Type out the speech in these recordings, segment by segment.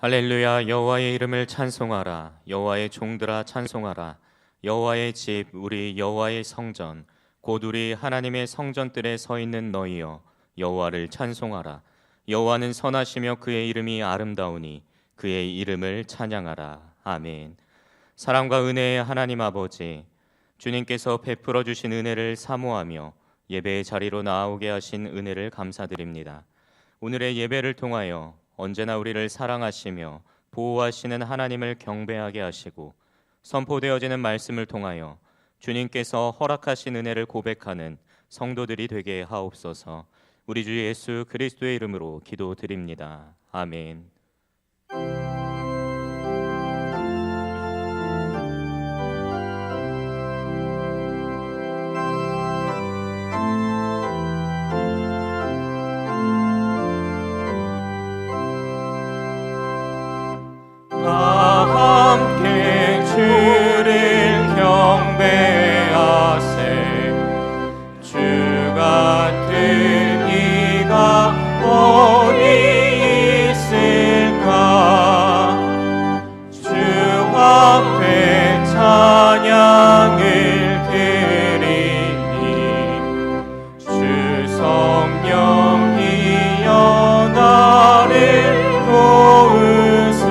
할렐루야. 여호와의 이름을 찬송하라. 여호와의 종들아 찬송하라. 여호와의 집 우리 여호와의 성전 곧 우리 하나님의 성전들에 서 있는 너희여 여호와를 찬송하라. 여호와는 선하시며 그의 이름이 아름다우니 그의 이름을 찬양하라. 아멘. 사랑과 은혜의 하나님 아버지, 주님께서 베풀어 주신 은혜를 사모하며 예배의 자리로 나오게 하신 은혜를 감사드립니다. 오늘의 예배를 통하여 언제나 우리를 사랑하시며 보호하시는 하나님을 경배하게 하시고 선포되어지는 말씀을 통하여 주님께서 허락하신 은혜를 고백하는 성도들이 되게 하옵소서. 우리 주 예수 그리스도의 이름으로 기도드립니다. 아멘. 주를 경배하세. 주 같은 이가 어디 있을까. 주 앞에 찬양을 드리니 주 성령이여 나를 도우사.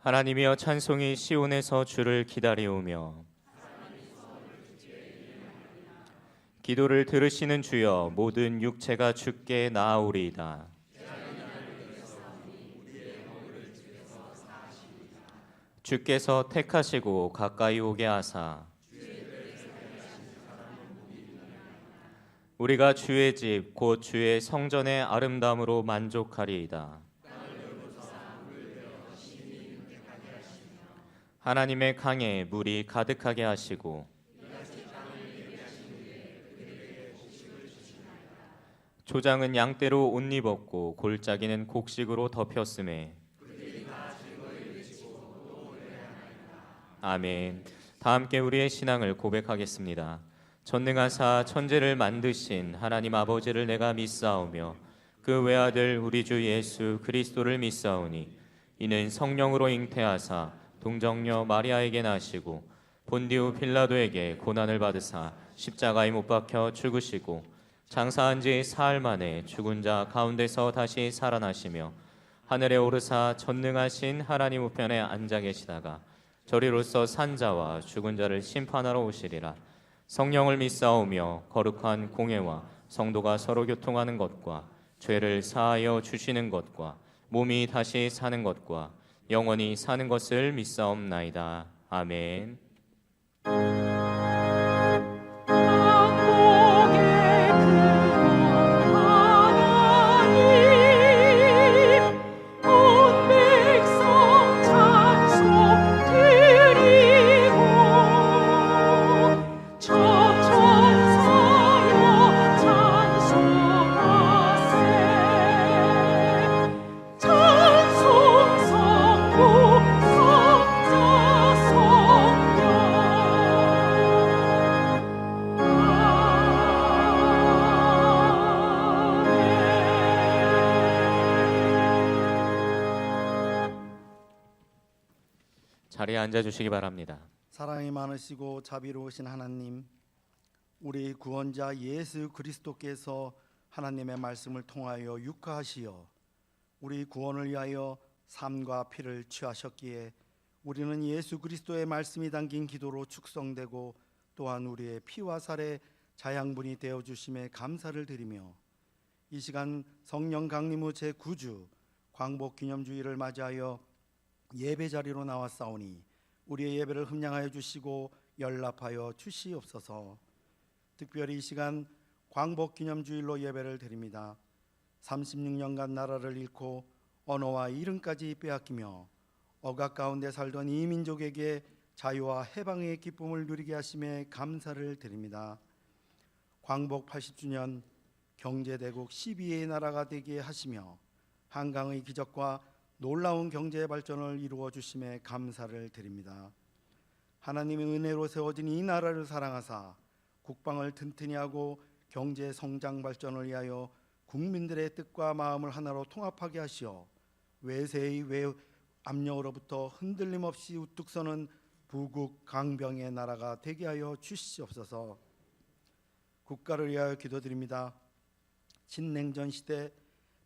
하나님이여 찬송이 시온에서 주를 기다리오며 기도를 들으시는 주여 모든 육체가 주께 나아오리이다. 주께서 택하시고 가까이 오게 하사 우리가 주의 집 곧 주의 성전의 아름다움으로 만족하리이다. 하나님의 강에 물이 가득하게 하시고 조장은 양떼로 옷 입었고 골짜기는 곡식으로 덮였음에 아멘. 다 함께 우리의 신앙을 고백하겠습니다. 전능하사 천지를 만드신 하나님 아버지를 내가 믿사오며 그 외아들 우리 주 예수 그리스도를 믿사오니 이는 성령으로 잉태하사 동정녀 마리아에게 나시고 본디오 빌라도에게 고난을 받으사 십자가에 못 박혀 죽으시고 장사한 지 사흘 만에 죽은 자 가운데서 다시 살아나시며 하늘에 오르사 전능하신 하나님 우편에 앉아 계시다가 저리로서 산자와 죽은 자를 심판하러 오시리라. 성령을 믿사오며 거룩한 공회와 성도가 서로 교통하는 것과 죄를 사하여 주시는 것과 몸이 다시 사는 것과 영원히 사는 것을 믿사옵나이다. 아멘. 자리에 앉아주시기 바랍니다. 사랑이 많으시고 자비로우신 하나님, 우리 구원자 예수 그리스도께서 하나님의 말씀을 통하여 육화하시어 우리 구원을 위하여 삶과 피를 취하셨기에 우리는 예수 그리스도의 말씀이 담긴 기도로 축성되고 또한 우리의 피와 살의 자양분이 되어주심에 감사를 드리며 이 시간 성령 강림 후 제9주 광복기념주일을 맞이하여 예배 자리로 나왔사오니 우리의 예배를 흠량하여 주시고 연락하여 주시옵소서. 특별히 이 시간 광복기념주일로 예배를 드립니다. 36년간 나라를 잃고 언어와 이름까지 빼앗기며 억압 가운데 살던 이 민족에게 자유와 해방의 기쁨을 누리게 하심에 감사를 드립니다. 광복 80주년 경제대국 12의 나라가 되게 하시며 한강의 기적과 놀라운 경제 발전을 이루어 주심에 감사를 드립니다. 하나님의 은혜로 세워진 이 나라를 사랑하사 국방을 튼튼히 하고 경제 성장 발전을 위하여 국민들의 뜻과 마음을 하나로 통합하게 하시어 외세의 압력으로부터 흔들림 없이 우뚝 서는 부국 강병의 나라가 되게 하여 주시옵소서. 국가를 위하여 기도드립니다. 신냉전 시대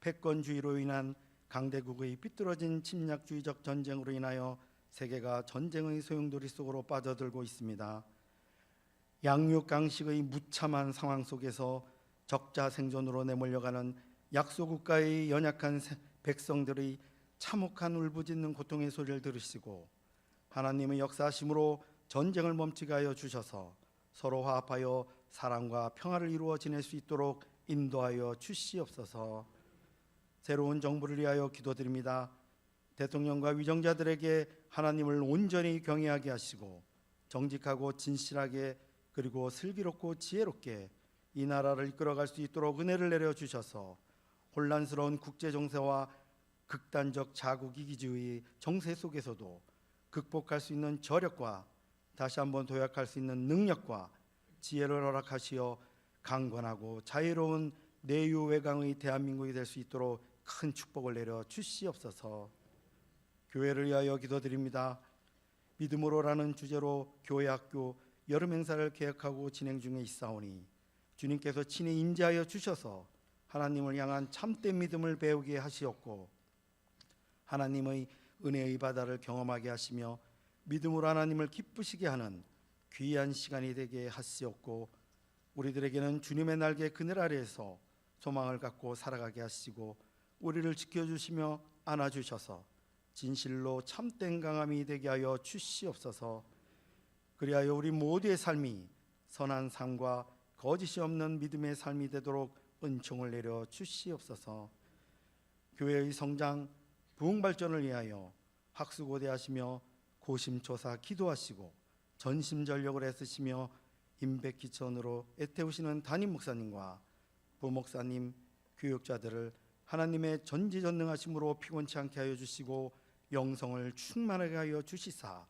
패권주의로 인한 강대국의 삐뚤어진 침략주의적 전쟁으로 인하여 세계가 전쟁의 소용돌이 속으로 빠져들고 있습니다. 양육강식의 무참한 상황 속에서 적자 생존으로 내몰려가는 약소국가의 연약한 백성들의 참혹한 울부짖는 고통의 소리를 들으시고 하나님의 역사하심으로 전쟁을 멈추게 하여 주셔서 서로 화합하여 사랑과 평화를 이루어 지낼 수 있도록 인도하여 주시옵소서. 새로운 정부를 위하여 기도드립니다. 대통령과 위정자들에게 하나님을 온전히 경외하게 하시고 정직하고 진실하게 그리고 슬기롭고 지혜롭게 이 나라를 이끌어갈 수 있도록 은혜를 내려주셔서 혼란스러운 국제정세와 극단적 자국 이기주의 정세 속에서도 극복할 수 있는 저력과 다시 한번 도약할 수 있는 능력과 지혜를 허락하시어 강건하고 자유로운 내유외강의 대한민국이 될 수 있도록 큰 축복을 내려 주시옵소서. 교회를 위하여 기도드립니다. 믿음으로라는 주제로 교회학교 여름 행사를 계획하고 진행 중에 있사오니 주님께서 친히 인자하여 주셔서 하나님을 향한 참된 믿음을 배우게 하시옵고 하나님의 은혜의 바다를 경험하게 하시며 믿음으로 하나님을 기쁘시게 하는 귀한 시간이 되게 하시옵고 우리들에게는 주님의 날개 그늘 아래에서 소망을 갖고 살아가게 하시고 우리를 지켜주시며 안아주셔서 진실로 참된 강함이 되게 하여 주시옵소서. 그리하여 우리 모두의 삶이 선한 삶과 거짓이 없는 믿음의 삶이 되도록 은총을 내려 주시옵소서. 교회의 성장, 부흥 발전을 위하여 학수고대하시며 고심초사 기도하시고 전심전력을 애쓰시며 임백기천으로 애태우시는 담임 목사님과 부목사님, 교육자들을 하나님의 전지전능하심으로 피곤치 않게 하여 주시고 영성을 충만하게 하여 주시사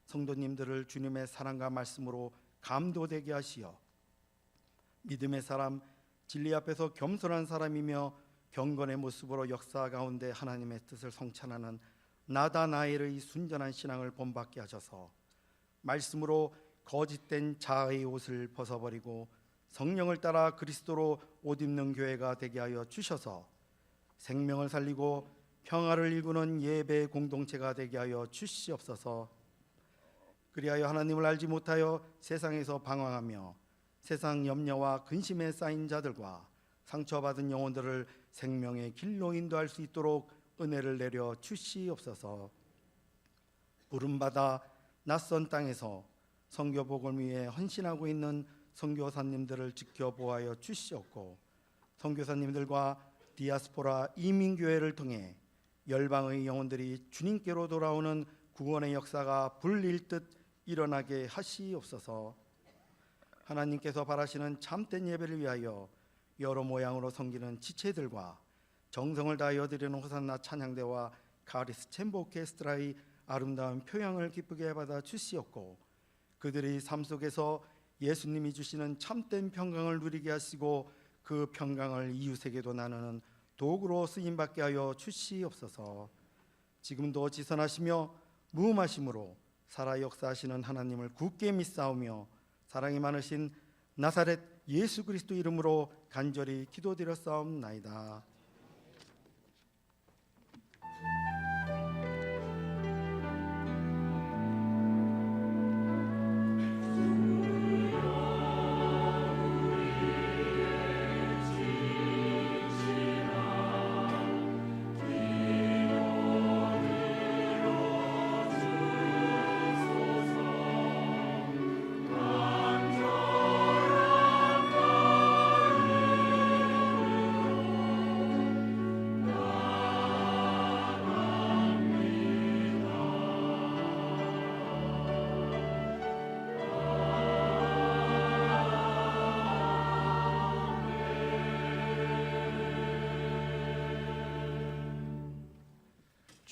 성도님들을 주님의 사랑과 말씀으로 감도되게 하시어 믿음의 사람, 진리 앞에서 겸손한 사람이며 경건의 모습으로 역사 가운데 하나님의 뜻을 성찬하는 나다 나엘의 순전한 신앙을 본받게 하셔서 말씀으로 거짓된 자아의 옷을 벗어버리고 성령을 따라 그리스도로 옷 입는 교회가 되게 하여 주셔서 생명을 살리고 평화를 일구는 예배 공동체가 되게 하여 주시옵소서. 그리하여 하나님을 알지 못하여 세상에서 방황하며 세상 염려와 근심에 쌓인 자들과 상처받은 영혼들을 생명의 길로 인도할 수 있도록 은혜를 내려 주시옵소서. 부름받아 낯선 땅에서 선교복음을 위해 헌신하고 있는 선교사님들을 지켜보아여 주시옵고 선교사님들과 디아스포라 이민교회를 통해 열방의 영혼들이 주님께로 돌아오는 구원의 역사가 불일 듯 일어나게 하시옵소서. 하나님께서 바라시는 참된 예배를 위하여 여러 모양으로 섬기는 지체들과 정성을 다하여 드리는 호산나 찬양대와 카리스 챔버 오케스트라의 아름다운 표향을 기쁘게 받아 주시옵고 그들의 삶 속에서 예수님이 주시는 참된 평강을 누리게 하시고 그 평강을 이웃에게도 나누는 도구로 쓰임받게 하여 주시옵소서. 지금도 지선하시며 무음하심으로 살아 역사하시는 하나님을 굳게 믿사오며 사랑이 많으신 나사렛 예수 그리스도 이름으로 간절히 기도드렸사옵나이다.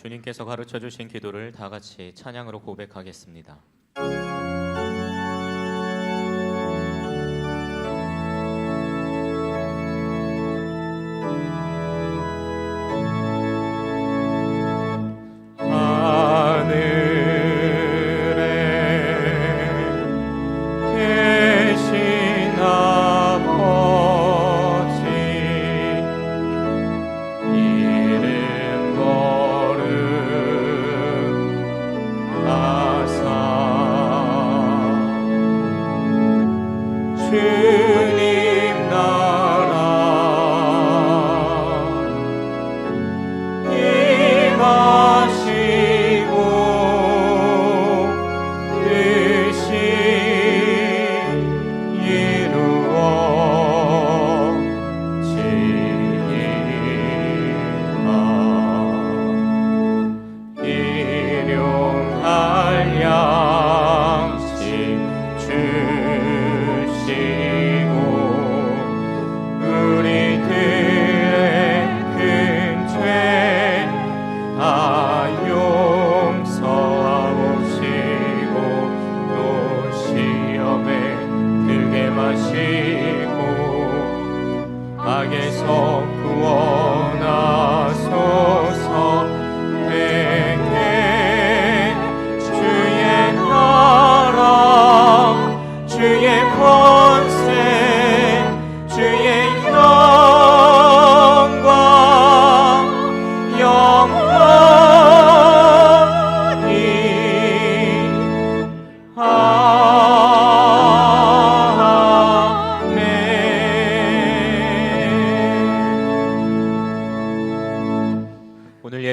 주님께서 가르쳐 주신 기도를 다 같이 찬양으로 고백하겠습니다.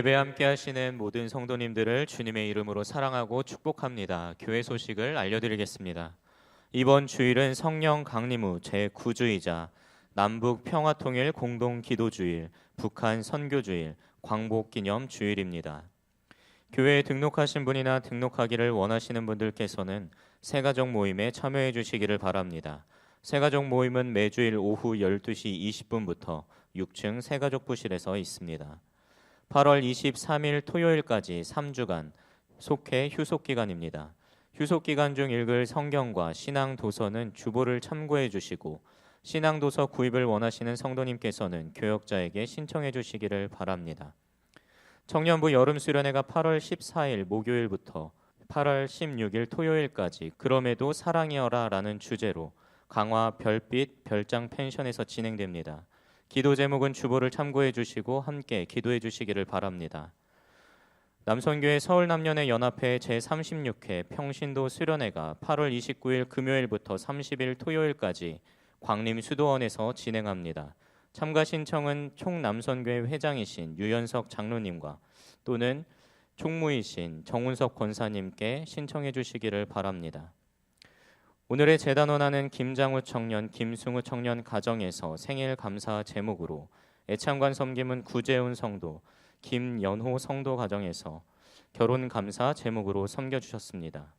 예배 함께 하시는 모든 성도님들을 주님의 이름으로 사랑하고 축복합니다. 교회 소식을 알려드리겠습니다. 이번 주일은 성령 강림 후 제9주이자 남북 평화통일 공동기도주일, 북한 선교주일, 광복기념 주일입니다. 교회에 등록하신 분이나 등록하기를 원하시는 분들께서는 새가족 모임에 참여해 주시기를 바랍니다. 새가족 모임은 매주일 오후 12시 20분부터 6층 새가족부실에서 있습니다. 8월 23일 토요일까지 3주간 속해 휴속기간입니다. 휴속기간 중 읽을 성경과 신앙도서는 주보를 참고해 주시고 신앙도서 구입을 원하시는 성도님께서는 교역자에게 신청해 주시기를 바랍니다. 청년부 여름수련회가 8월 14일 목요일부터 8월 16일 토요일까지 그럼에도 사랑이여라 라는 주제로 강화 별빛 별장 펜션에서 진행됩니다. 기도 제목은 주보를 참고해 주시고 함께 기도해 주시기를 바랍니다. 남선교회 서울남녀의 연합회 제36회 평신도 수련회가 8월 29일 금요일부터 30일 토요일까지 광림 수도원에서 진행합니다. 참가 신청은 총남선교회 회장이신 유연석 장로님과 또는 총무이신 정운석 권사님께 신청해 주시기를 바랍니다. 오늘의 제단원하는 김장우 청년, 김승우 청년 가정에서 생일 감사 제목으로 애창관 섬김은 구재훈 성도, 김연호 성도 가정에서 결혼 감사 제목으로 섬겨주셨습니다.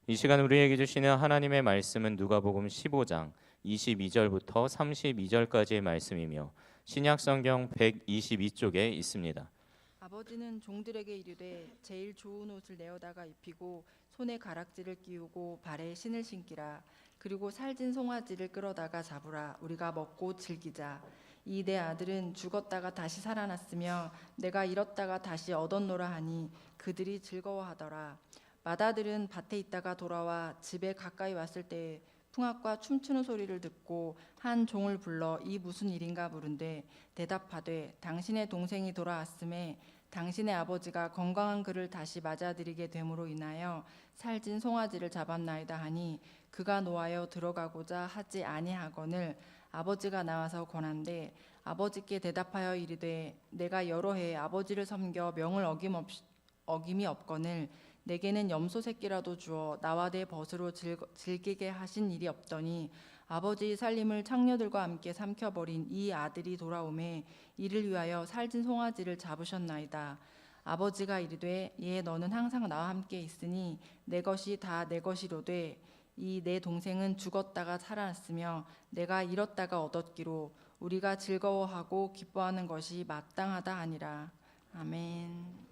이 시간 우리에게 주시는 하나님의 말씀은 누가복음 15장 22절부터 32절까지의 말씀이며 신약성경 122쪽에 있습니다. 아버지는 종들에게 이르되 제일 좋은 옷을 내어다가 입히고 손에 가락지를 끼우고 발에 신을 신기라. 그리고 살진 송아지를 끌어다가 잡으라. 우리가 먹고 즐기자. 이 내 아들은 죽었다가 다시 살아났으며 내가 잃었다가 다시 얻었노라 하니 그들이 즐거워하더라. 맏아들은 밭에 있다가 돌아와 집에 가까이 왔을 때 풍악과 춤추는 소리를 듣고 한 종을 불러 이 무슨 일인가 물은데 대답하되 당신의 동생이 돌아왔음에 당신의 아버지가 건강한 그를 다시 맞아들이게 됨으로 인하여 살진 송아지를 잡았나이다 하니 그가 노하여 들어가고자 하지 아니하거늘 아버지가 나와서 권한대 아버지께 대답하여 이르되 내가 여러 해 아버지를 섬겨 명을 어김이 없거늘 내게는 염소 새끼라도 주어 나와 내 벗으로 즐기게 하신 일이 없더니 아버지의 살림을 창녀들과 함께 삼켜버린 이 아들이 돌아오매 이를 위하여 살진 송아지를 잡으셨나이다. 아버지가 이르되 예 너는 항상 나와 함께 있으니 내 것이 다 내 것이로되 이 내 동생은 죽었다가 살아났으며 내가 잃었다가 얻었기로 우리가 즐거워하고 기뻐하는 것이 마땅하다 하니라. 아멘.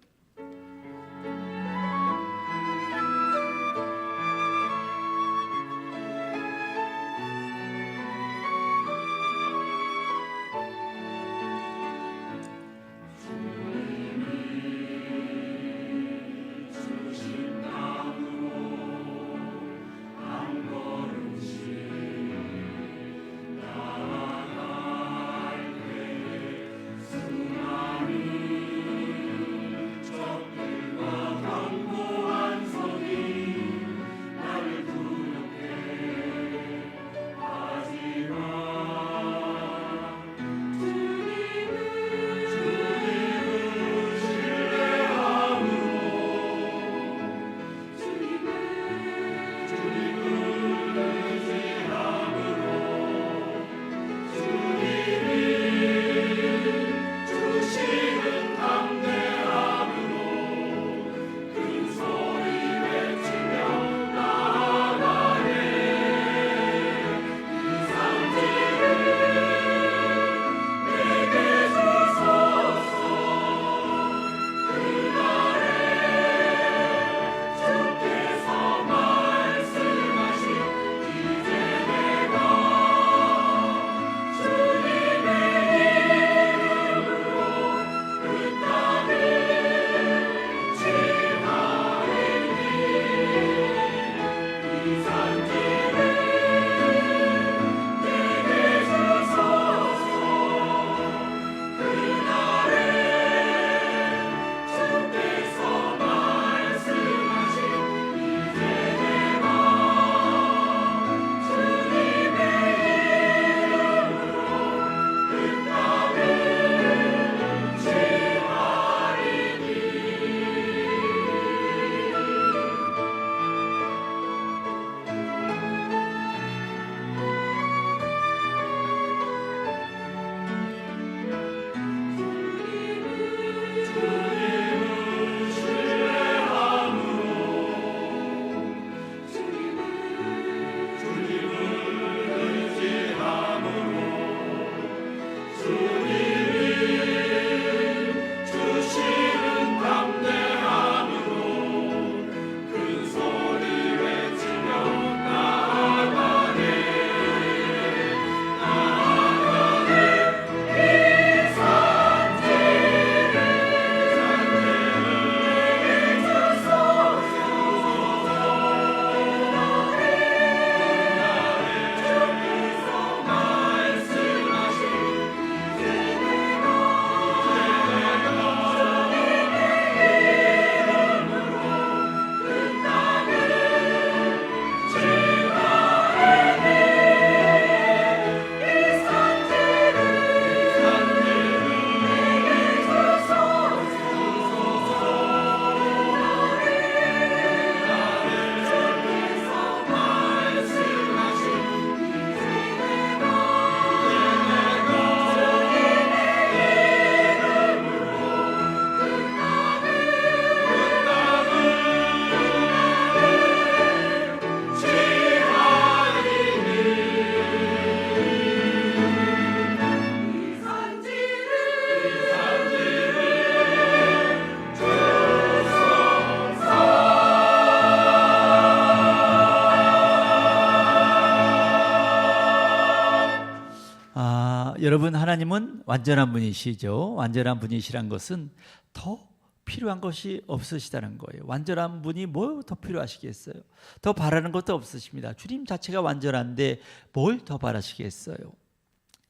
여러분, 하나님은 완전한 분이시죠. 완전한 분이시란 것은 더 필요한 것이 없으시다는 거예요. 완전한 분이 뭐 더 필요하시겠어요? 더 바라는 것도 없으십니다. 주님 자체가 완전한데 뭘 더 바라시겠어요?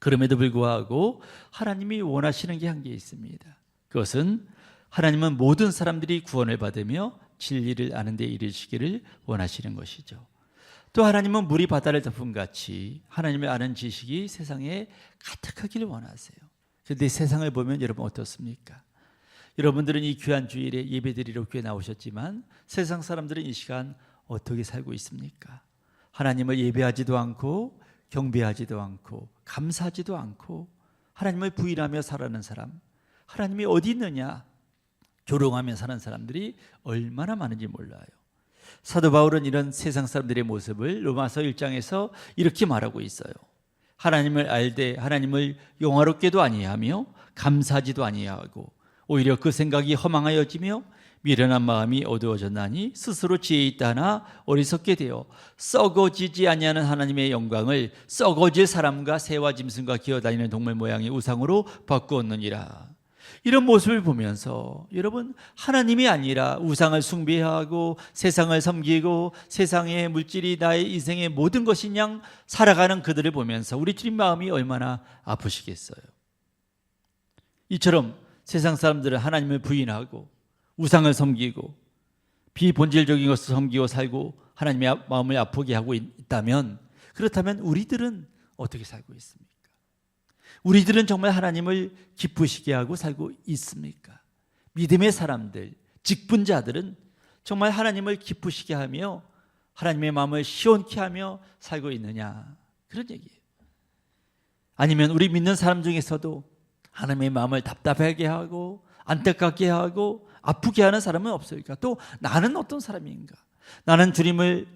그럼에도 불구하고 하나님이 원하시는 게 한 개 있습니다. 그것은 하나님은 모든 사람들이 구원을 받으며 진리를 아는 데 이르시기를 원하시는 것이죠. 또 하나님은 물이 바다를 덮은 같이 하나님을 아는 지식이 세상에 가득하기를 원하세요. 그런데 세상을 보면 여러분 어떻습니까? 여러분들은 이 귀한 주일에 예배드리러 교회 나오셨지만 세상 사람들은 이 시간 어떻게 살고 있습니까? 하나님을 예배하지도 않고 경배하지도 않고 감사하지도 않고 하나님을 부인하며 살아가는 사람, 하나님이 어디 있느냐 조롱하며 사는 사람들이 얼마나 많은지 몰라요. 사도 바울은 이런 세상 사람들의 모습을 로마서 1장에서 이렇게 말하고 있어요. 하나님을 알되 하나님을 영화롭게도 아니하며 감사하지도 아니하고 오히려 그 생각이 허망하여지며 미련한 마음이 어두워졌나니 스스로 지혜 있다 하나 어리석게 되어 썩어지지 아니하는 하나님의 영광을 썩어질 사람과 새와 짐승과 기어다니는 동물 모양의 우상으로 바꾸었느니라. 이런 모습을 보면서 여러분, 하나님이 아니라 우상을 숭배하고 세상을 섬기고 세상의 물질이 나의 인생의 모든 것인 양 살아가는 그들을 보면서 우리 주님 마음이 얼마나 아프시겠어요. 이처럼 세상 사람들은 하나님을 부인하고 우상을 섬기고 비본질적인 것을 섬기고 살고 하나님의 마음을 아프게 하고 있다면, 그렇다면 우리들은 어떻게 살고 있습니까? 우리들은 정말 하나님을 기쁘시게 하고 살고 있습니까? 믿음의 사람들, 직분자들은 정말 하나님을 기쁘시게 하며 하나님의 마음을 시원케 하며 살고 있느냐, 그런 얘기예요. 아니면 우리 믿는 사람 중에서도 하나님의 마음을 답답하게 하고 안타깝게 하고 아프게 하는 사람은 없을까? 또 나는 어떤 사람인가? 나는 주님을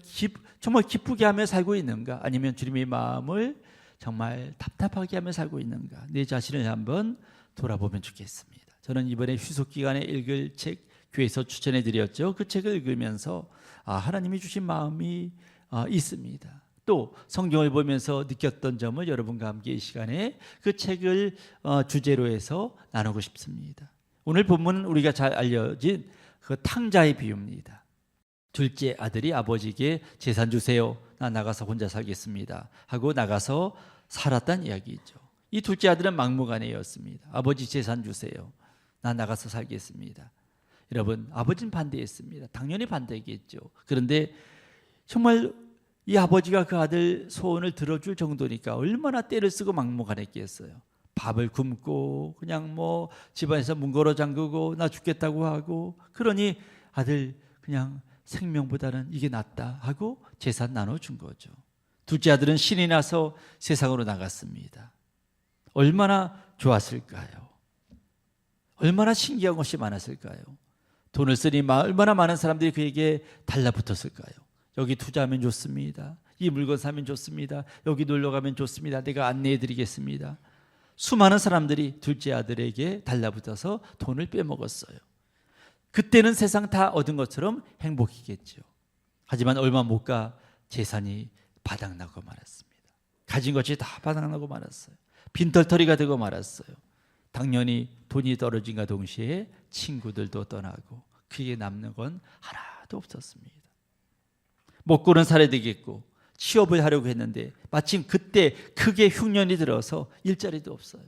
정말 기쁘게 하며 살고 있는가? 아니면 주님의 마음을 정말 답답하게 하며 살고 있는가? 내 자신을 한번 돌아보면 좋겠습니다. 저는 이번에 휴속 기간에 읽을 책 교회에서 추천해 드렸죠. 그 책을 읽으면서 하나님이 주신 마음이 있습니다. 또 성경을 보면서 느꼈던 점을 여러분과 함께 이 시간에 그 책을 주제로 해서 나누고 싶습니다. 오늘 본문은 우리가 잘 알려진 그 탕자의 비유입니다. 둘째 아들이 아버지에게 재산 주세요, 나 나가서 혼자 살겠습니다 하고 나가서 살았다는 이야기죠. 이 둘째 아들은 막무가내였습니다. 아버지 재산 주세요, 나 나가서 살겠습니다. 여러분, 아버지는 반대했습니다. 당연히 반대했겠죠. 그런데 정말 이 아버지가 그 아들 소원을 들어줄 정도니까 얼마나 때를 쓰고 막무가내했겠어요. 밥을 굶고 그냥 뭐 집안에서 문 걸어 잠그고 나 죽겠다고 하고, 그러니 아들 그냥 생명보다는 이게 낫다 하고 재산 나눠준 거죠. 둘째 아들은 신이 나서 세상으로 나갔습니다. 얼마나 좋았을까요? 얼마나 신기한 것이 많았을까요? 돈을 쓰니 얼마나 많은 사람들이 그에게 달라붙었을까요? 여기 투자하면 좋습니다. 이 물건 사면 좋습니다. 여기 놀러 가면 좋습니다. 내가 안내해 드리겠습니다. 수많은 사람들이 둘째 아들에게 달라붙어서 돈을 빼먹었어요. 그때는 세상 다 얻은 것처럼 행복이겠죠. 하지만 얼마 못 가 재산이 바닥나고 말았습니다. 가진 것이 다 바닥나고 말았어요. 빈털터리가 되고 말았어요. 당연히 돈이 떨어진과 동시에 친구들도 떠나고 그에게 남는 건 하나도 없었습니다. 먹고는 살아야 되겠고 취업을 하려고 했는데 마침 그때 크게 흉년이 들어서 일자리도 없어요.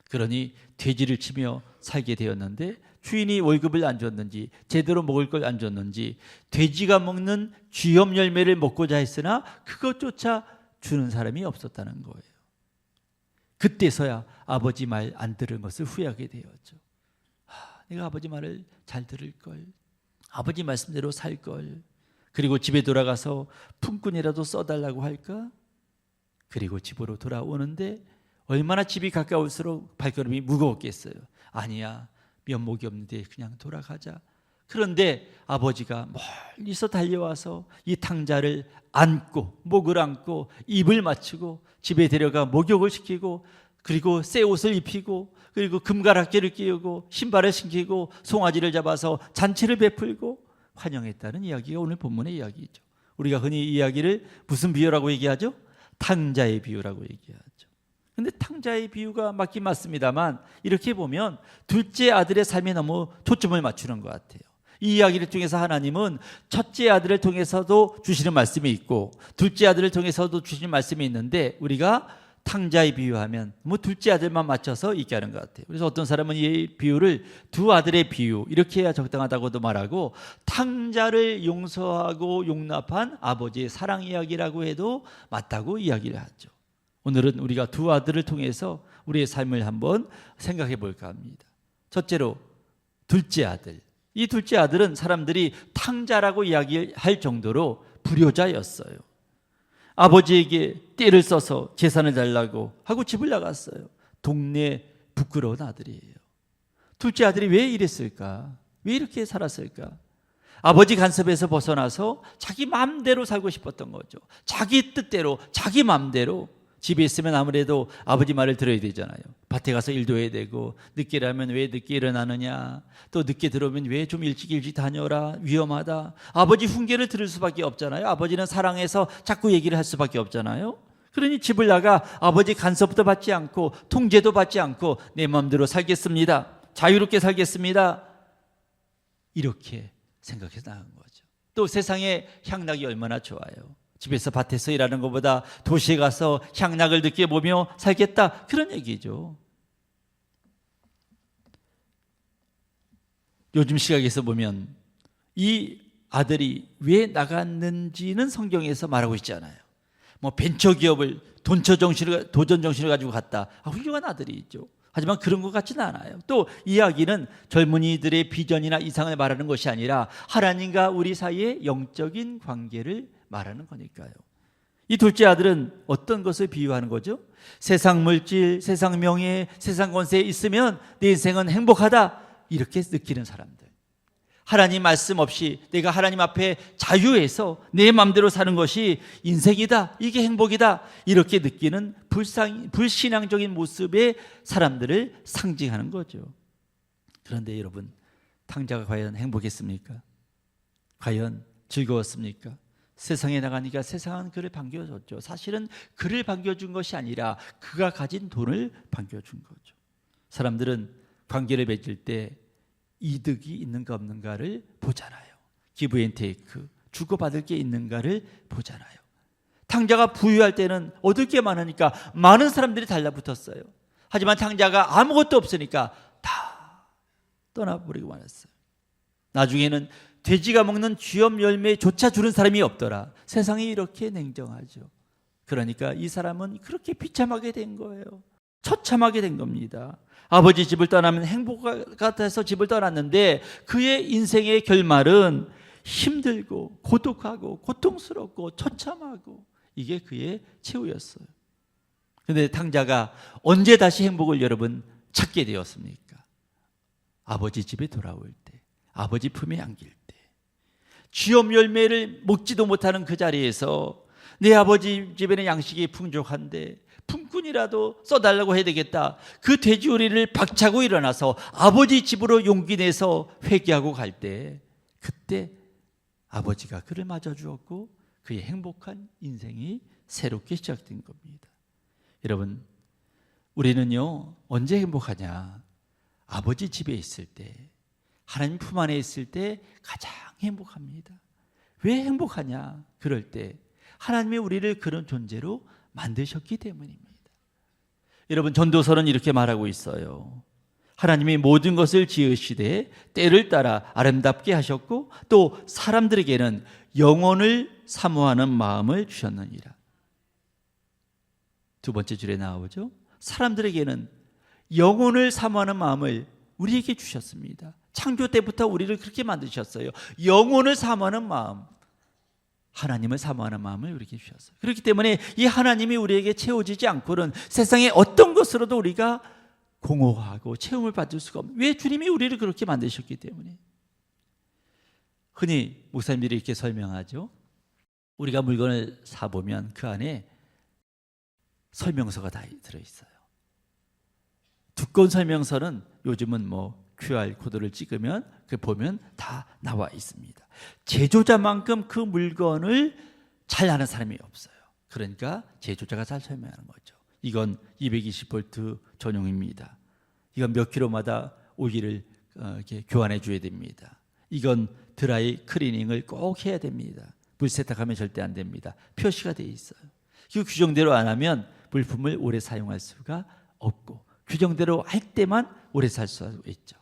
그러니 돼지를 치며 살게 되었는데 주인이 월급을 안 줬는지 제대로 먹을 걸 안 줬는지 돼지가 먹는 쥐염 열매를 먹고자 했으나 그것조차 주는 사람이 없었다는 거예요. 그때서야 아버지 말 안 들은 것을 후회하게 되었죠. 내가 아버지 말을 잘 들을 걸, 아버지 말씀대로 살 걸, 그리고 집에 돌아가서 품꾼이라도 써달라고 할까? 그리고 집으로 돌아오는데 얼마나 집이 가까울수록 발걸음이 무거웠겠어요. 아니야, 면목이 없는데 그냥 돌아가자. 그런데 아버지가 멀리서 달려와서 이 탕자를 안고 목을 안고 입을 맞추고 집에 데려가 목욕을 시키고 그리고 새 옷을 입히고 그리고 금가락지를 끼우고 신발을 신기고 송아지를 잡아서 잔치를 베풀고 환영했다는 이야기가 오늘 본문의 이야기죠. 우리가 흔히 이 이야기를 무슨 비유라고 얘기하죠? 탕자의 비유라고 얘기하죠. 근데 탕자의 비유가 맞긴 맞습니다만 이렇게 보면 둘째 아들의 삶에 너무 초점을 맞추는 것 같아요. 이 이야기를 통해서 하나님은 첫째 아들을 통해서도 주시는 말씀이 있고 둘째 아들을 통해서도 주시는 말씀이 있는데 우리가 탕자의 비유하면 뭐 둘째 아들만 맞춰서 얘기하는 것 같아요. 그래서 어떤 사람은 이 비유를 두 아들의 비유 이렇게 해야 적당하다고도 말하고 탕자를 용서하고 용납한 아버지의 사랑 이야기라고 해도 맞다고 이야기를 하죠. 오늘은 우리가 두 아들을 통해서 우리의 삶을 한번 생각해 볼까 합니다. 첫째로 둘째 아들. 이 둘째 아들은 사람들이 탕자라고 이야기할 정도로 불효자였어요. 아버지에게 떼를 써서 재산을 달라고 하고 집을 나갔어요. 동네 부끄러운 아들이에요. 둘째 아들이 왜 이랬을까? 왜 이렇게 살았을까? 아버지 간섭에서 벗어나서 자기 마음대로 살고 싶었던 거죠. 자기 뜻대로, 자기 마음대로. 집에 있으면 아무래도 아버지 말을 들어야 되잖아요. 밭에 가서 일도 해야 되고 늦게 일하면 왜 늦게 일어나느냐, 또 늦게 들어오면 왜 좀 일찍 다녀라, 위험하다. 아버지 훈계를 들을 수밖에 없잖아요. 아버지는 사랑해서 자꾸 얘기를 할 수밖에 없잖아요. 그러니 집을 나가 아버지 간섭도 받지 않고 통제도 받지 않고 내 마음대로 살겠습니다, 자유롭게 살겠습니다, 이렇게 생각해서 나간 거죠. 또 세상에 향락이 얼마나 좋아요. 집에서 밭에서 일하는 것보다 도시에 가서 향락을 느껴보며 살겠다, 그런 얘기죠. 요즘 시각에서 보면 이 아들이 왜 나갔는지는 성경에서 말하고 있지 않아요. 뭐 벤처기업을 도전 정신을 가지고 갔다, 훌륭한 아들이 있죠. 하지만 그런 것 같지는 않아요. 또 이야기는 젊은이들의 비전이나 이상을 말하는 것이 아니라 하나님과 우리 사이의 영적인 관계를 말하는 거니까요. 이 둘째 아들은 어떤 것을 비유하는 거죠? 세상 물질, 세상 명예, 세상 권세에 있으면 내 인생은 행복하다, 이렇게 느끼는 사람들. 하나님 말씀 없이 내가 하나님 앞에 자유해서 내 마음대로 사는 것이 인생이다, 이게 행복이다, 이렇게 느끼는 불신앙적인 모습의 사람들을 상징하는 거죠. 그런데 여러분, 탕자가 과연 행복했습니까? 과연 즐거웠습니까? 세상에 나가니까 세상은 그를 반겨줬죠. 사실은 그를 반겨준 것이 아니라 그가 가진 돈을 반겨준 거죠. 사람들은 관계를 맺을 때 이득이 있는가 없는가를 보잖아요. 기브 앤 테이크, 주고받을 게 있는가를 보잖아요. 탕자가 부유할 때는 얻을 게 많으니까 많은 사람들이 달라붙었어요. 하지만 탕자가 아무것도 없으니까 다 떠나버리고 말았어요. 나중에는 돼지가 먹는 쥐염 열매조차 주는 사람이 없더라. 세상이 이렇게 냉정하죠. 그러니까 이 사람은 그렇게 비참하게 된 거예요. 처참하게 된 겁니다. 아버지 집을 떠나면 행복 같아서 집을 떠났는데 그의 인생의 결말은 힘들고 고독하고 고통스럽고 처참하고, 이게 그의 최후였어요. 그런데 탕자가 언제 다시 행복을 여러분 찾게 되었습니까? 아버지 집에 돌아올 때, 아버지 품에 안길 때. 쥐염 열매를 먹지도 못하는 그 자리에서 내 아버지 집에는 양식이 풍족한데 품꾼이라도 써달라고 해야 되겠다, 그 돼지우리를 박차고 일어나서 아버지 집으로 용기 내서 회개하고 갈 때, 그때 아버지가 그를 맞아주었고 그의 행복한 인생이 새롭게 시작된 겁니다. 여러분, 우리는요 언제 행복하냐? 아버지 집에 있을 때, 하나님 품 안에 있을 때 가장 행복합니다. 왜 행복하냐? 그럴 때 하나님이 우리를 그런 존재로 만드셨기 때문입니다. 여러분, 전도서는 이렇게 말하고 있어요. 하나님이 모든 것을 지으시되 때를 따라 아름답게 하셨고 또 사람들에게는 영혼을 사모하는 마음을 주셨느니라. 두 번째 줄에 나오죠. 사람들에게는 영혼을 사모하는 마음을 우리에게 주셨습니다. 창조 때부터 우리를 그렇게 만드셨어요. 영혼을 사모하는 마음, 하나님을 사모하는 마음을 우리에게 주셨어요. 그렇기 때문에 이 하나님이 우리에게 채워지지 않고는 세상의 어떤 것으로도 우리가 공허하고 체험을 받을 수가 없는, 왜? 주님이 우리를 그렇게 만드셨기 때문에. 흔히 목사님들이 이렇게 설명하죠. 우리가 물건을 사보면 그 안에 설명서가 다 들어있어요. 두꺼운 설명서는 요즘은 뭐 QR 코드를 찍으면 그 보면 다 나와 있습니다. 제조자만큼 그 물건을 잘 아는 사람이 없어요. 그러니까 제조자가 잘 설명하는 거죠. 이건 220V 전용입니다. 이건 몇 킬로마다 오일을 이렇게 교환해 줘야 됩니다. 이건 드라이 클리닝을 꼭 해야 됩니다. 물 세탁하면 절대 안 됩니다. 표시가 돼 있어요. 그 규정대로 안 하면 물품을 오래 사용할 수가 없고, 규정대로 할 때만 오래 살 수 있죠.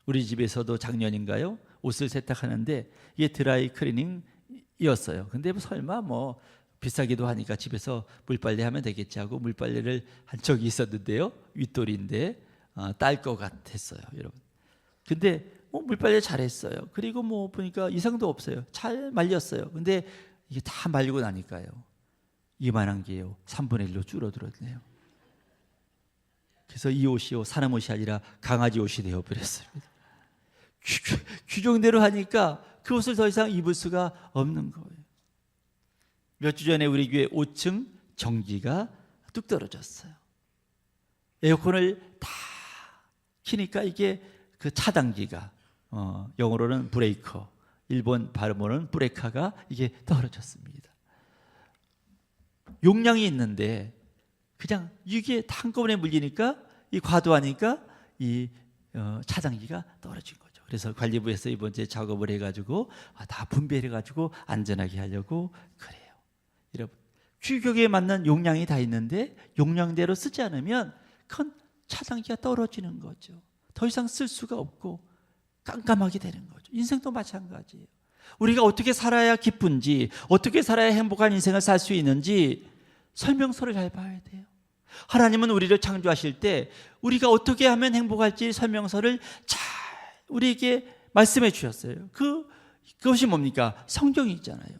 우리 집에서도 작년인가요? 옷을 세탁하는데 이게 드라이 클리닝이었어요. 근데 설마 뭐 비싸기도 하니까 집에서 물빨래 하면 되겠지 하고 물빨래를 한 적이 있었는데요. 윗돌인데 딸 것 같았어요, 여러분. 근데 물빨래 잘했어요. 그리고 뭐 보니까 이상도 없어요. 잘 말렸어요. 근데 이게 다 말리고 나니까요, 이만한 게요 3분의 1로 줄어들었네요. 그래서 이 옷이요 사람 옷이 아니라 강아지 옷이 되어버렸습니다. 규정대로 하니까 그 옷을 더 이상 입을 수가 없는 거예요. 몇 주 전에 우리 교회 5층 전기가 뚝 떨어졌어요. 에어컨을 다 키니까 이게 그 차단기가 영어로는 브레이커, 일본 발음으로는 브레이커가 이게 떨어졌습니다. 용량이 있는데 그냥 이게 한꺼번에 물리니까 이 과도하니까 이 차단기가 떨어진 거죠. 그래서 관리부에서 이번 주에 작업을 해가지고 다 분배해가지고 안전하게 하려고 그래요. 여러분, 규격에 맞는 용량이 다 있는데 용량대로 쓰지 않으면 큰 차단기가 떨어지는 거죠. 더 이상 쓸 수가 없고 깜깜하게 되는 거죠. 인생도 마찬가지예요. 우리가 어떻게 살아야 기쁜지, 어떻게 살아야 행복한 인생을 살 수 있는지 설명서를 잘 봐야 돼요. 하나님은 우리를 창조하실 때 우리가 어떻게 하면 행복할지 설명서를 잘 우리에게 말씀해 주셨어요. 그것이 뭡니까? 성경이 있잖아요.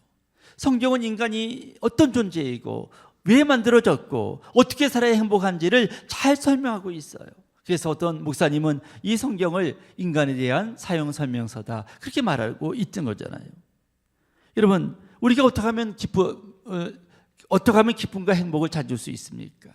성경은 인간이 어떤 존재이고 왜 만들어졌고 어떻게 살아야 행복한지를 잘 설명하고 있어요. 그래서 어떤 목사님은 이 성경을 인간에 대한 사용 설명서다 그렇게 말하고 있던 거잖아요. 여러분, 우리가 어떻게 하면 기쁨과 행복을 찾을 수 있습니까?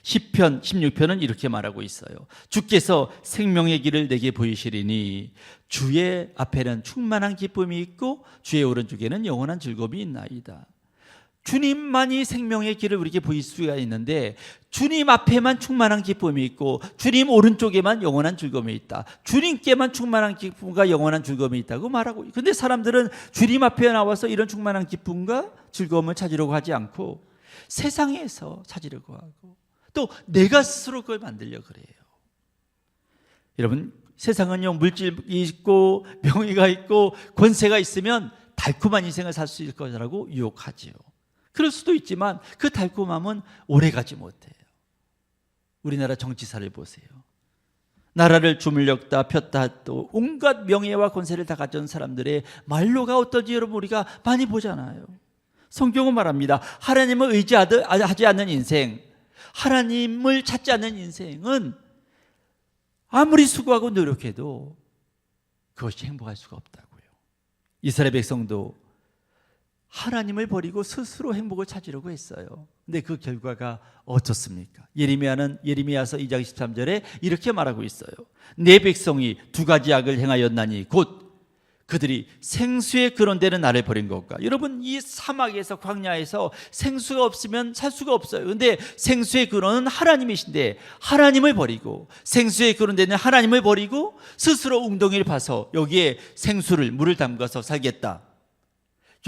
시편 16편은 이렇게 말하고 있어요. 주께서 생명의 길을 내게 보이시리니 주의 앞에는 충만한 기쁨이 있고 주의 오른쪽에는 영원한 즐거움이 있나이다. 주님만이 생명의 길을 우리에게 보일 수가 있는데 주님 앞에만 충만한 기쁨이 있고 주님 오른쪽에만 영원한 즐거움이 있다. 주님께만 충만한 기쁨과 영원한 즐거움이 있다고 말하고, 근데 사람들은 주님 앞에 나와서 이런 충만한 기쁨과 즐거움을 찾으려고 하지 않고 세상에서 찾으려고 하고 또 내가 스스로 그걸 만들려고 그래요. 여러분, 세상은요 물질이 있고 명예가 있고 권세가 있으면 달콤한 인생을 살 수 있을 거라고 유혹하지요. 그럴 수도 있지만 그 달콤함은 오래가지 못해요. 우리나라 정치사를 보세요. 나라를 주물렀다 폈다 또 온갖 명예와 권세를 다 가진 사람들의 말로가 어떨지 여러분 우리가 많이 보잖아요. 성경은 말합니다. 하나님을 의지하지 않는 인생, 하나님을 찾지 않는 인생은 아무리 수고하고 노력해도 그것이 행복할 수가 없다고요. 이스라엘 백성도 하나님을 버리고 스스로 행복을 찾으려고 했어요. 근데 그 결과가 어떻습니까? 예레미야서 2장 13절에 이렇게 말하고 있어요. 내 백성이 두 가지 악을 행하였나니 곧 그들이 생수의 근원되는 나를 버린 것과. 여러분, 이 사막에서 광야에서 생수가 없으면 살 수가 없어요. 근데 생수의 근원은 하나님이신데 하나님을 버리고 생수의 근원되는 하나님을 버리고 스스로 웅덩이를 파서 여기에 물을 담가서 살겠다.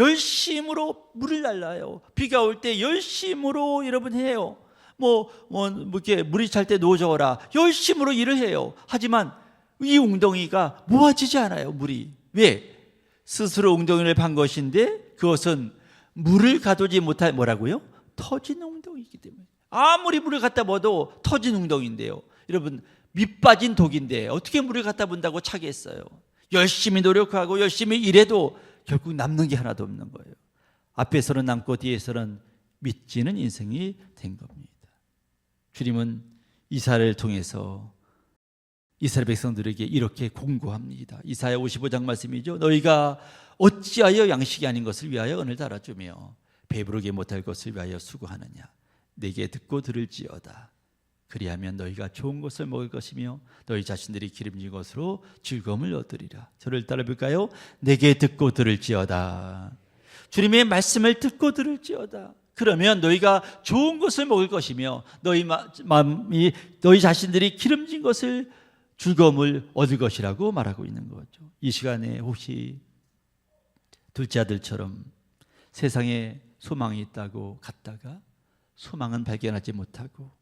열심으로 물을 날라요. 비가 올 때 열심으로 여러분 해요. 이렇게 물이 찰 때 노저어라. 열심으로 일을 해요. 하지만 이 웅덩이가 모아지지 않아요. 물이. 왜? 스스로 웅덩이를 판 것인데 그것은 물을 가두지 못할 뭐라고요? 터진 웅덩이이기 때문에. 아무리 물을 갖다 부어도 터진 웅덩이인데요. 여러분, 밑빠진 독인데 어떻게 물을 갖다 분다고 차겠어요? 열심히 노력하고 열심히 일해도 결국 남는 게 하나도 없는 거예요. 앞에서는 남고 뒤에서는 미치는 인생이 된 겁니다. 주님은 이사야를 통해서 이스라엘 백성들에게 이렇게 공고합니다. 이사야 55장 말씀이죠. 너희가 어찌하여 양식이 아닌 것을 위하여 은을 달아주며 배부르게 못할 것을 위하여 수고하느냐. 내게 듣고 들을지어다. 그리하면 너희가 좋은 것을 먹을 것이며 너희 자신들이 기름진 것으로 즐거움을 얻으리라. 저를 따라 볼까요? 내게 듣고 들을지어다. 주님의 말씀을 듣고 들을지어다. 그러면 너희가 좋은 것을 먹을 것이며 너희 마음이 너희 자신들이 기름진 것을 즐거움을 얻을 것이라고 말하고 있는 거죠. 이 시간에 혹시 둘째 아들처럼 세상에 소망이 있다고 갔다가 소망은 발견하지 못하고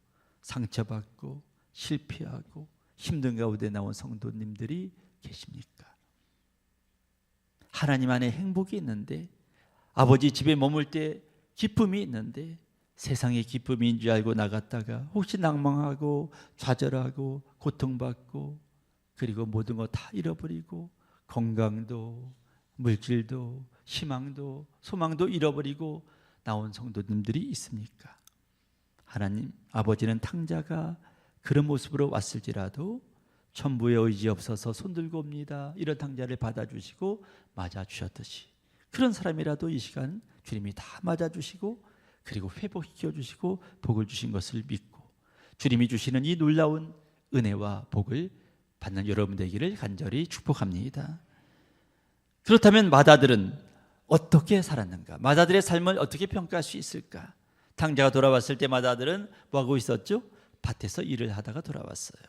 상처받고 실패하고 힘든 가운데 나온 성도님들이 계십니까? 하나님 안에 행복이 있는데, 아버지 집에 머물 때 기쁨이 있는데 세상의 기쁨인 줄 알고 나갔다가 혹시 낭망하고 좌절하고 고통받고 그리고 모든 거 다 잃어버리고 건강도 물질도 희망도 소망도 잃어버리고 나온 성도님들이 있습니까? 하나님 아버지는 탕자가 그런 모습으로 왔을지라도 천부의 의지 없어서 손들고 옵니다. 이런 탕자를 받아주시고 맞아주셨듯이 그런 사람이라도 이 시간 주님이 다 맞아주시고 그리고 회복시켜주시고 복을 주신 것을 믿고 주님이 주시는 이 놀라운 은혜와 복을 받는 여러분 되기를 간절히 축복합니다. 그렇다면 맏아들은 어떻게 살았는가? 맏아들의 삶을 어떻게 평가할 수 있을까? 탕자가 돌아왔을 때 맏아들은 뭐하고 있었죠? 밭에서 일을 하다가 돌아왔어요.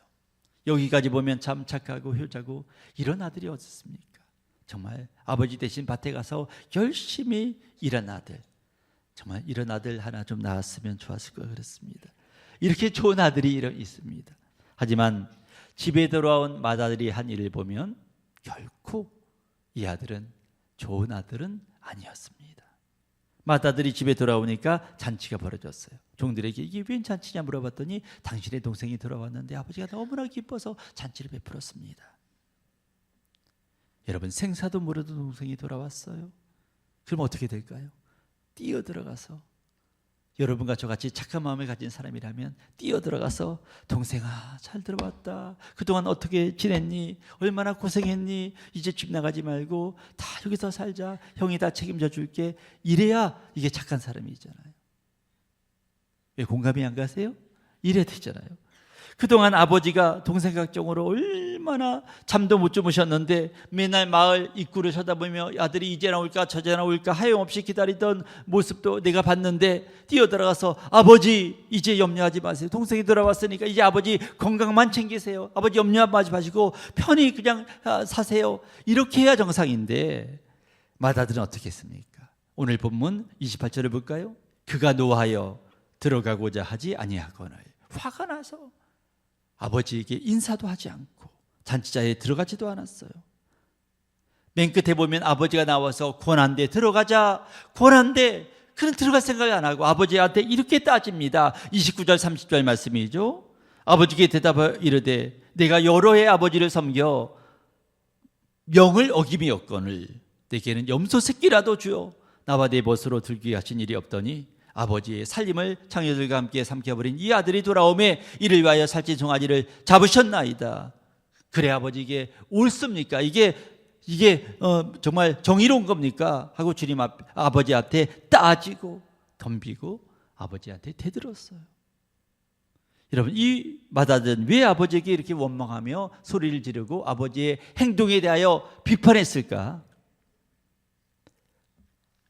여기까지 보면 참 착하고 효자고 이런 아들이 어딨습니까? 정말 아버지 대신 밭에 가서 열심히 일한 아들, 정말 이런 아들 하나 좀 낳았으면 좋았을 것 같습니다. 이렇게 좋은 아들이 있습니다. 하지만 집에 돌아온 맏아들이 한 일을 보면 결코 이 아들은 좋은 아들은 아니었습니다. 맏아들이 집에 돌아오니까 잔치가 벌어졌어요. 종들에게 이게 웬 잔치냐 물어봤더니 당신의 동생이 돌아왔는데 아버지가 너무나 기뻐서 잔치를 베풀었습니다. 여러분, 생사도 모르던 동생이 돌아왔어요. 그럼 어떻게 될까요? 뛰어들어가서, 여러분과 저같이 착한 마음을 가진 사람이라면 뛰어들어가서 동생아 잘 들어왔다. 그동안 어떻게 지냈니? 얼마나 고생했니? 이제 집 나가지 말고 다 여기서 살자. 형이 다 책임져 줄게. 이래야 이게 착한 사람이잖아요. 왜 공감이 안 가세요? 이래야 되잖아요. 그동안 아버지가 동생 걱정으로 얼마나 잠도 못 주무셨는데 맨날 마을 입구를 쳐다보며 아들이 이제 나올까 저제 나올까 하염없이 기다리던 모습도 내가 봤는데 뛰어들어가서 아버지 이제 염려하지 마세요. 동생이 돌아왔으니까 이제 아버지 건강만 챙기세요. 아버지 염려하지 마시고 편히 그냥 사세요. 이렇게 해야 정상인데 맏아들은 어떻게 했습니까? 오늘 본문 28절을 볼까요? 그가 노하여 들어가고자 하지 아니하거늘 화가 나서 아버지에게 인사도 하지 않고 잔치자에 들어가지도 않았어요. 맨 끝에 보면 아버지가 나와서 권한대 들어가자, 권한대. 그는 들어갈 생각을 안 하고 아버지한테 이렇게 따집니다. 29절 30절 말씀이죠. 아버지께 대답하여 이르되 내가 여러 해 아버지를 섬겨 명을 어김이었거늘 내게는 염소 새끼라도 주어 나와 내 벗으로 들게 하신 일이 없더니 아버지의 살림을 창녀들과 함께 삼켜버린 이 아들이 돌아오매 이를 위하여 살찐 송아지를 잡으셨나이다. 그래 아버지, 이게 옳습니까? 이게 정말 정의로운 겁니까? 하고 주님 아버지한테 따지고 덤비고 아버지한테 대들었어요. 여러분, 이 맏아들은 왜 아버지에게 이렇게 원망하며 소리를 지르고 아버지의 행동에 대하여 비판했을까?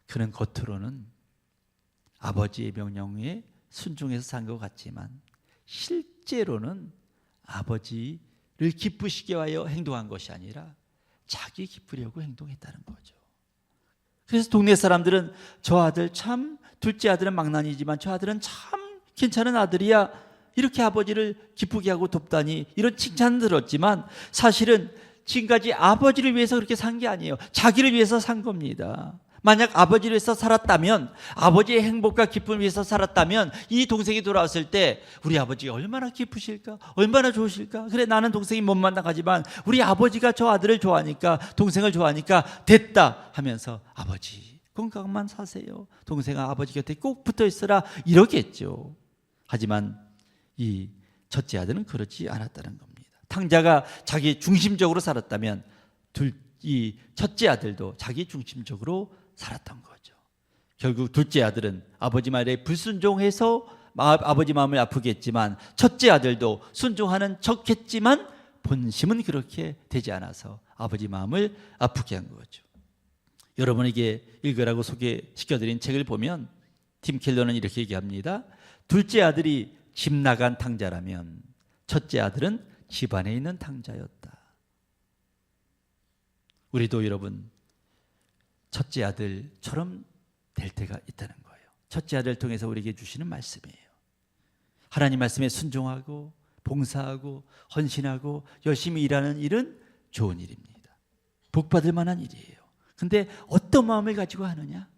그는 겉으로는 아버지의 명령에 순종해서 산 것 같지만 실제로는 아버지를 기쁘시게 하여 행동한 것이 아니라 자기 기쁘려고 행동했다는 거죠. 그래서 동네 사람들은 저 아들 참, 둘째 아들은 망나니지만 저 아들은 참 괜찮은 아들이야, 이렇게 아버지를 기쁘게 하고 돕다니, 이런 칭찬을 들었지만 사실은 지금까지 아버지를 위해서 그렇게 산 게 아니에요. 자기를 위해서 산 겁니다. 만약 아버지를 위해서 살았다면, 아버지의 행복과 기쁨을 위해서 살았다면 이 동생이 돌아왔을 때 우리 아버지가 얼마나 기쁘실까, 얼마나 좋으실까. 그래, 나는 동생이 못 만나가지만 우리 아버지가 저 아들을 좋아하니까, 동생을 좋아하니까 됐다 하면서 아버지 건강만 사세요, 동생아 아버지 곁에 꼭 붙어 있으라, 이러겠죠. 하지만 이 첫째 아들은 그렇지 않았다는 겁니다. 탕자가 자기 중심적으로 살았다면 이 첫째 아들도 자기 중심적으로 살았던 거죠. 결국 둘째 아들은 아버지 말에 불순종해서 아버지 마음을 아프게 했지만, 첫째 아들도 순종하는 척했지만 본심은 그렇게 되지 않아서 아버지 마음을 아프게 한 거죠. 여러분에게 읽으라고 소개시켜드린 책을 보면 팀 켈러는 이렇게 얘기합니다. 둘째 아들이 집 나간 탕자라면 첫째 아들은 집 안에 있는 탕자였다. 우리도 여러분 첫째 아들처럼 될 때가 있다는 거예요. 첫째 아들을 통해서 우리에게 주시는 말씀이에요. 하나님 말씀에 순종하고 봉사하고 헌신하고 열심히 일하는 일은 좋은 일입니다. 복받을 만한 일이에요. 근데 어떤 마음을 가지고 하느냐,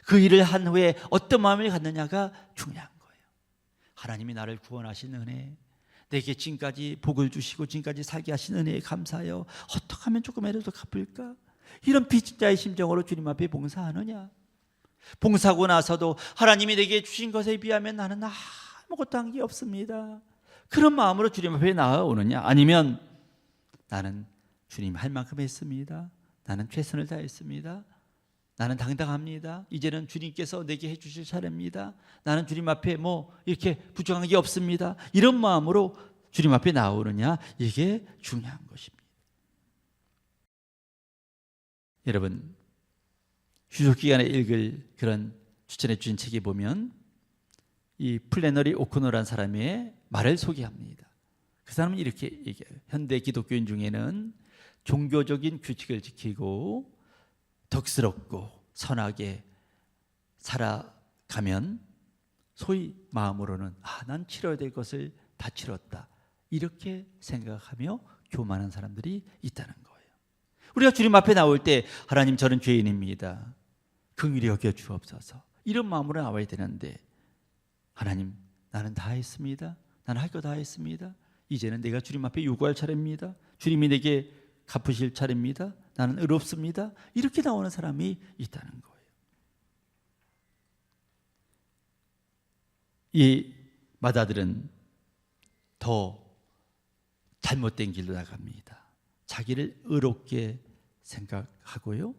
그 일을 한 후에 어떤 마음을 갖느냐가 중요한 거예요. 하나님이 나를 구원하신 은혜, 내게 지금까지 복을 주시고 지금까지 살게 하신 은혜에 감사하여 어떻게 하면 조금이라도 갚을까? 이런 비직자의 심정으로 주님 앞에 봉사하느냐? 봉사하고 나서도 하나님이 내게 주신 것에 비하면 나는 아무것도 한 게 없습니다. 그런 마음으로 주님 앞에 나아오느냐? 아니면 나는 주님 할 만큼 했습니다. 나는 최선을 다했습니다. 나는 당당합니다. 이제는 주님께서 내게 해주실 차례입니다. 나는 주님 앞에 이렇게 부정한 게 없습니다. 이런 마음으로 주님 앞에 나오느냐, 이게 중요한 것입니다. 여러분, 휴족기간에 읽을 그런 추천해 주신 책에 보면 이 플래너리 오코너라는 사람의 말을 소개합니다. 그 사람은 이렇게 얘기해요. 현대 기독교인 중에는 종교적인 규칙을 지키고 덕스럽고 선하게 살아가면 소위 마음으로는 난 치러야 될 것을 다 치렀다, 이렇게 생각하며 교만한 사람들이 있다는 거예요. 우리가 주님 앞에 나올 때 하나님, 저는 죄인입니다, 긍휼히 여겨 주옵소서, 이런 마음으로 나와야 되는데 하나님, 나는 다 했습니다. 나는 할 거 다 했습니다. 이제는 내가 주님 앞에 요구할 차례입니다. 주님이 내게 갚으실 차례입니다. 나는 의롭습니다. 이렇게 나오는 사람이 있다는 거예요. 이 마다들은 더 잘못된 길로 나갑니다. 자기를 의롭게 생각하고요,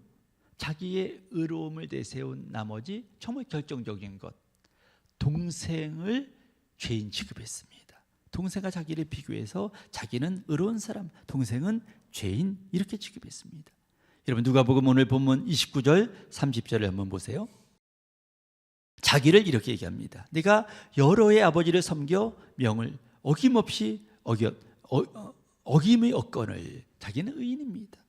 자기의 의로움을 내세운 나머지 정말 결정적인 것, 동생을 죄인 취급했습니다. 동생과 자기를 비교해서 자기는 의로운 사람, 동생은 죄인, 이렇게 취급했습니다. 여러분, 누가복음 오늘 본문 29절 30절을 한번 보세요. 자기를 이렇게 얘기합니다. 내가 여러의 아버지를 섬겨 명을 어김없이 어김의 어건을, 자기는 의인입니다.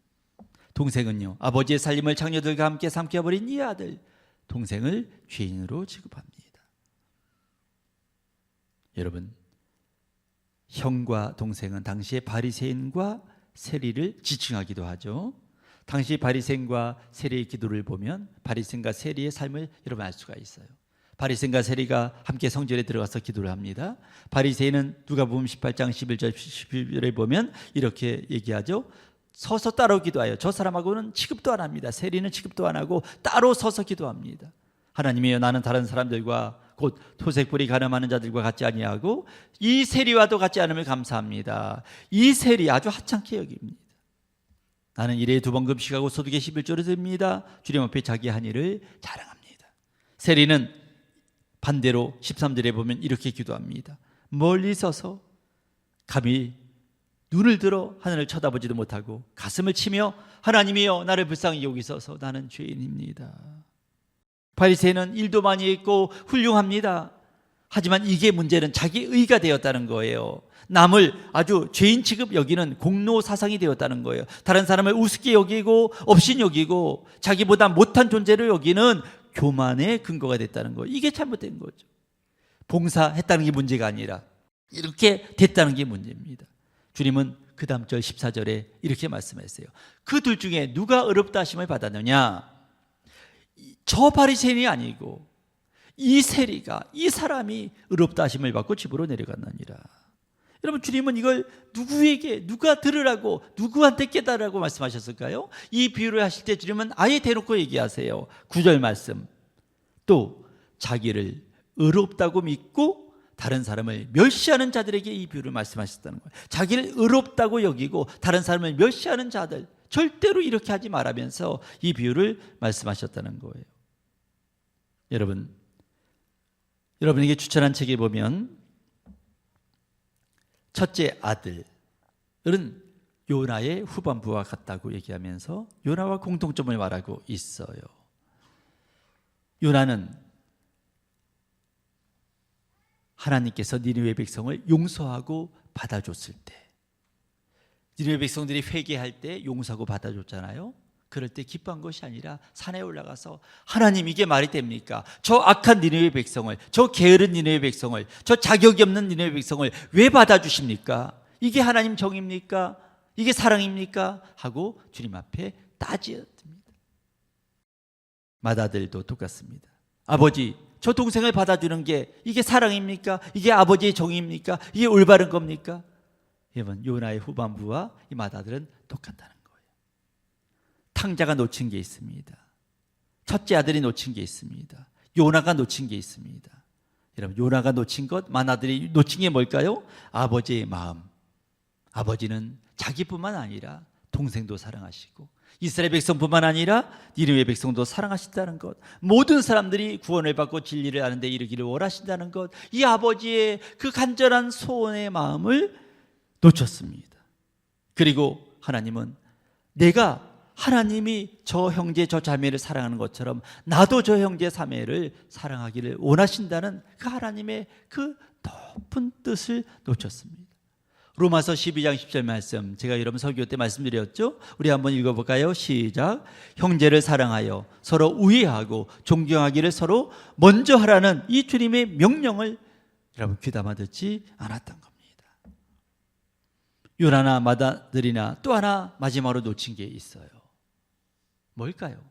동생은요, 아버지의 살림을 장녀들과 함께 삼켜버린 이 아들, 동생을 죄인으로 취급합니다. 여러분, 형과 동생은 당시의 바리새인과 세리를 지칭하기도 하죠. 당시 바리새인과 세리의 기도를 보면 바리새인과 세리의 삶을 여러분 알 수가 있어요. 바리새인과 세리가 함께 성전에 들어가서 기도를 합니다. 바리새인은 누가복음 18장 11절 12절에 보면 이렇게 얘기하죠. 서서 따로 기도하여, 저 사람하고는 취급도 안 합니다. 세리는 취급도 안 하고 따로 서서 기도합니다. 하나님이여, 나는 다른 사람들과 곧 토색불이 가늠하는 자들과 같지 아니하고 이 세리와도 같지 않음을 감사합니다. 이 세리 아주 하찮게 여깁니다. 나는 일에 2번 금식하고 소득에 11조를 드립니다. 주님 앞에 자기 한 일을 자랑합니다. 세리는 반대로 13절에 보면 이렇게 기도합니다. 멀리 서서 감히 눈을 들어 하늘을 쳐다보지도 못하고 가슴을 치며 하나님이여, 나를 불쌍히 여기소서, 나는 죄인입니다. 바리새인은 일도 많이 했고 훌륭합니다. 하지만 이게 문제는 자기 의가 되었다는 거예요. 남을 아주 죄인 취급 여기는 공로 사상이 되었다는 거예요. 다른 사람을 우습게 여기고 업신 여기고 자기보다 못한 존재로 여기는 교만의 근거가 됐다는 거예요. 이게 잘못된 거죠. 봉사했다는 게 문제가 아니라 이렇게 됐다는 게 문제입니다. 주님은 그 다음 절 14절에 이렇게 말씀하셨어요. 그 둘 중에 누가 의롭다 하심을 받았느냐? 저 바리새인이 아니고 이 세리가, 이 사람이 의롭다 하심을 받고 집으로 내려갔느니라. 여러분, 주님은 이걸 누구에게, 누가 들으라고, 누구한테 깨달으라고 말씀하셨을까요? 이 비유를 하실 때 주님은 아예 대놓고 얘기하세요. 9절 말씀, 또 자기를 의롭다고 믿고 다른 사람을 멸시하는 자들에게 이 비유를 말씀하셨다는 거예요. 자기를 의롭다고 여기고 다른 사람을 멸시하는 자들, 절대로 이렇게 하지 말라면서 이 비유를 말씀하셨다는 거예요. 여러분에게 추천한 책에 보면 첫째 아들은 요나의 후반부와 같다고 얘기하면서 요나와 공통점을 말하고 있어요. 요나는 하나님께서 니느웨 백성을 용서하고 받아줬을 때, 니느웨 백성들이 회개할 때 용서하고 받아줬잖아요. 그럴 때 기뻐한 것이 아니라 산에 올라가서 하나님 이게 말이 됩니까? 저 악한 니느웨 백성을, 저 게으른 니느웨 백성을, 저 자격이 없는 니느웨 백성을 왜 받아주십니까? 이게 하나님 정입니까? 이게 사랑입니까? 하고 주님 앞에 따지었습니다. 맏아들도 똑같습니다. 아버지, 저 동생을 받아주는 게 이게 사랑입니까? 이게 아버지의 정의입니까? 이게 올바른 겁니까? 여러분, 요나의 후반부와 이 맏아들은 똑같다는 거예요. 탕자가 놓친 게 있습니다. 첫째 아들이 놓친 게 있습니다. 요나가 놓친 게 있습니다. 여러분, 요나가 놓친 것, 맏아들이 놓친 게 뭘까요? 아버지의 마음. 아버지는 자기뿐만 아니라 동생도 사랑하시고 이스라엘 백성뿐만 아니라 니느웨 백성도 사랑하신다는 것, 모든 사람들이 구원을 받고 진리를 아는 데 이르기를 원하신다는 것, 이 아버지의 그 간절한 소원의 마음을 놓쳤습니다. 그리고 하나님은 내가 하나님이 저 형제 저 자매를 사랑하는 것처럼 나도 저 형제 자매를 사랑하기를 원하신다는 그 하나님의 그 높은 뜻을 놓쳤습니다. 로마서 12장 10절 말씀, 제가 여러분 설교 때 말씀드렸죠? 우리 한번 읽어볼까요? 시작. 형제를 사랑하여 서로 우애하고 존경하기를 서로 먼저 하라는 이 주님의 명령을 여러분 귀담아 듣지 않았던 겁니다. 요나나 맏아들이나 또 하나 마지막으로 놓친 게 있어요. 뭘까요?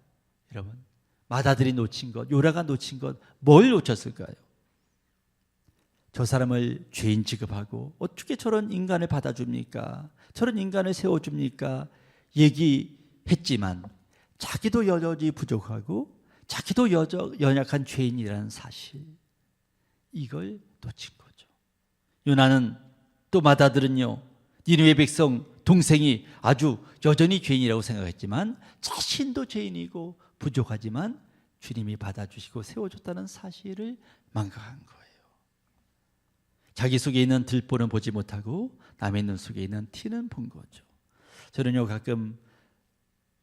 여러분, 맏아들이 놓친 것, 요나가 놓친 것, 뭘 놓쳤을까요? 저 사람을 죄인 취급하고 어떻게 저런 인간을 받아줍니까? 저런 인간을 세워줍니까? 얘기했지만 자기도 여전히 부족하고 자기도 연약한 죄인이라는 사실, 이걸 놓친 거죠. 요나는 또 맏아들은요, 니느웨 백성 동생이 아주 여전히 죄인이라고 생각했지만 자신도 죄인이고 부족하지만 주님이 받아주시고 세워줬다는 사실을 망각한 거예요. 자기 속에 있는 들보는 보지 못하고 남의 눈 속에 있는 티는 본 거죠. 저는요, 가끔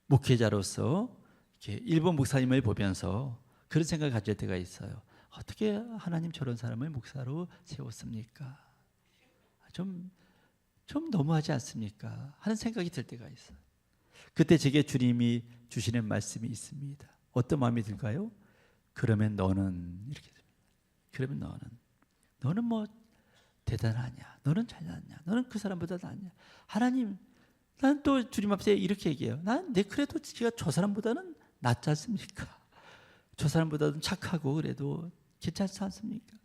목회자로서 이렇게 일본 목사님을 보면서 그런 생각을 가질 때가 있어요. 어떻게 하나님 저런 사람을 목사로 세웠습니까? 좀 너무하지 않습니까? 하는 생각이 들 때가 있어요. 그때 제게 주님이 주시는 말씀이 있습니다. 어떤 마음이 들까요? 그러면 너는 이렇게 됩니다. 그러면 너는 뭐 대단하냐? 너는 잘났냐? 너는 그 사람보다 낫냐? 하나님, 난 또 주님 앞에 이렇게 얘기해요. 난 내 그래도 제가 저 사람보다는 낫지 않습니까? 저 사람보다는 착하고 그래도 괜찮지 않습니까?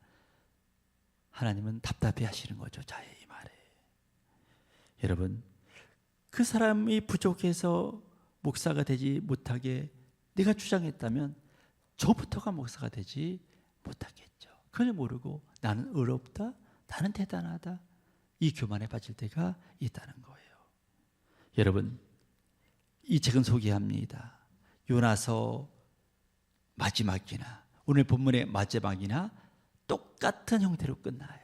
하나님은 답답해 하시는 거죠, 자의 이 말에. 여러분, 그 사람이 부족해서 목사가 되지 못하게 내가 주장했다면 저부터가 목사가 되지 못하겠죠. 그걸 모르고 나는 의롭다, 나는 대단하다, 이 교만에 빠질 때가 있다는 거예요. 여러분, 이 책은 소개합니다. 요나서 마지막이나 오늘 본문의 마지막이나 똑같은 형태로 끝나요.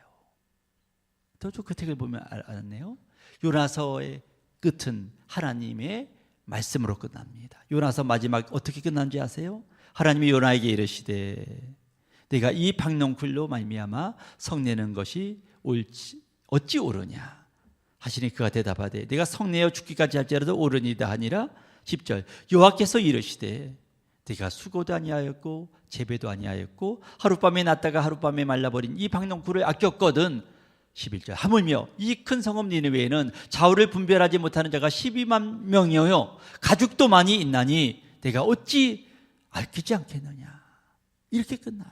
저도 그 책을 보면 알았네요. 요나서의 끝은 하나님의 말씀으로 끝납니다. 요나서 마지막 어떻게 끝난지 아세요? 하나님이 요나에게 이르시되 내가 이 박농쿨로 말미암아 성내는 것이 어찌 옳으냐 하시니 그가 대답하되 내가 성내어 죽기까지 할지라도 옳으니이다 하니라. 10절 여호와께서 이르시되 내가 수고도 아니하였고 재배도 아니하였고 하룻밤에 났다가 하룻밤에 말라버린 이 박농쿨을 아꼈거든. 11절 하물며 이 큰 성읍 니느웨에는 좌우를 분별하지 못하는 자가 12만 명이요 가죽도 많이 있나니 내가 어찌 알키지 않겠느냐. 이렇게 끝나요.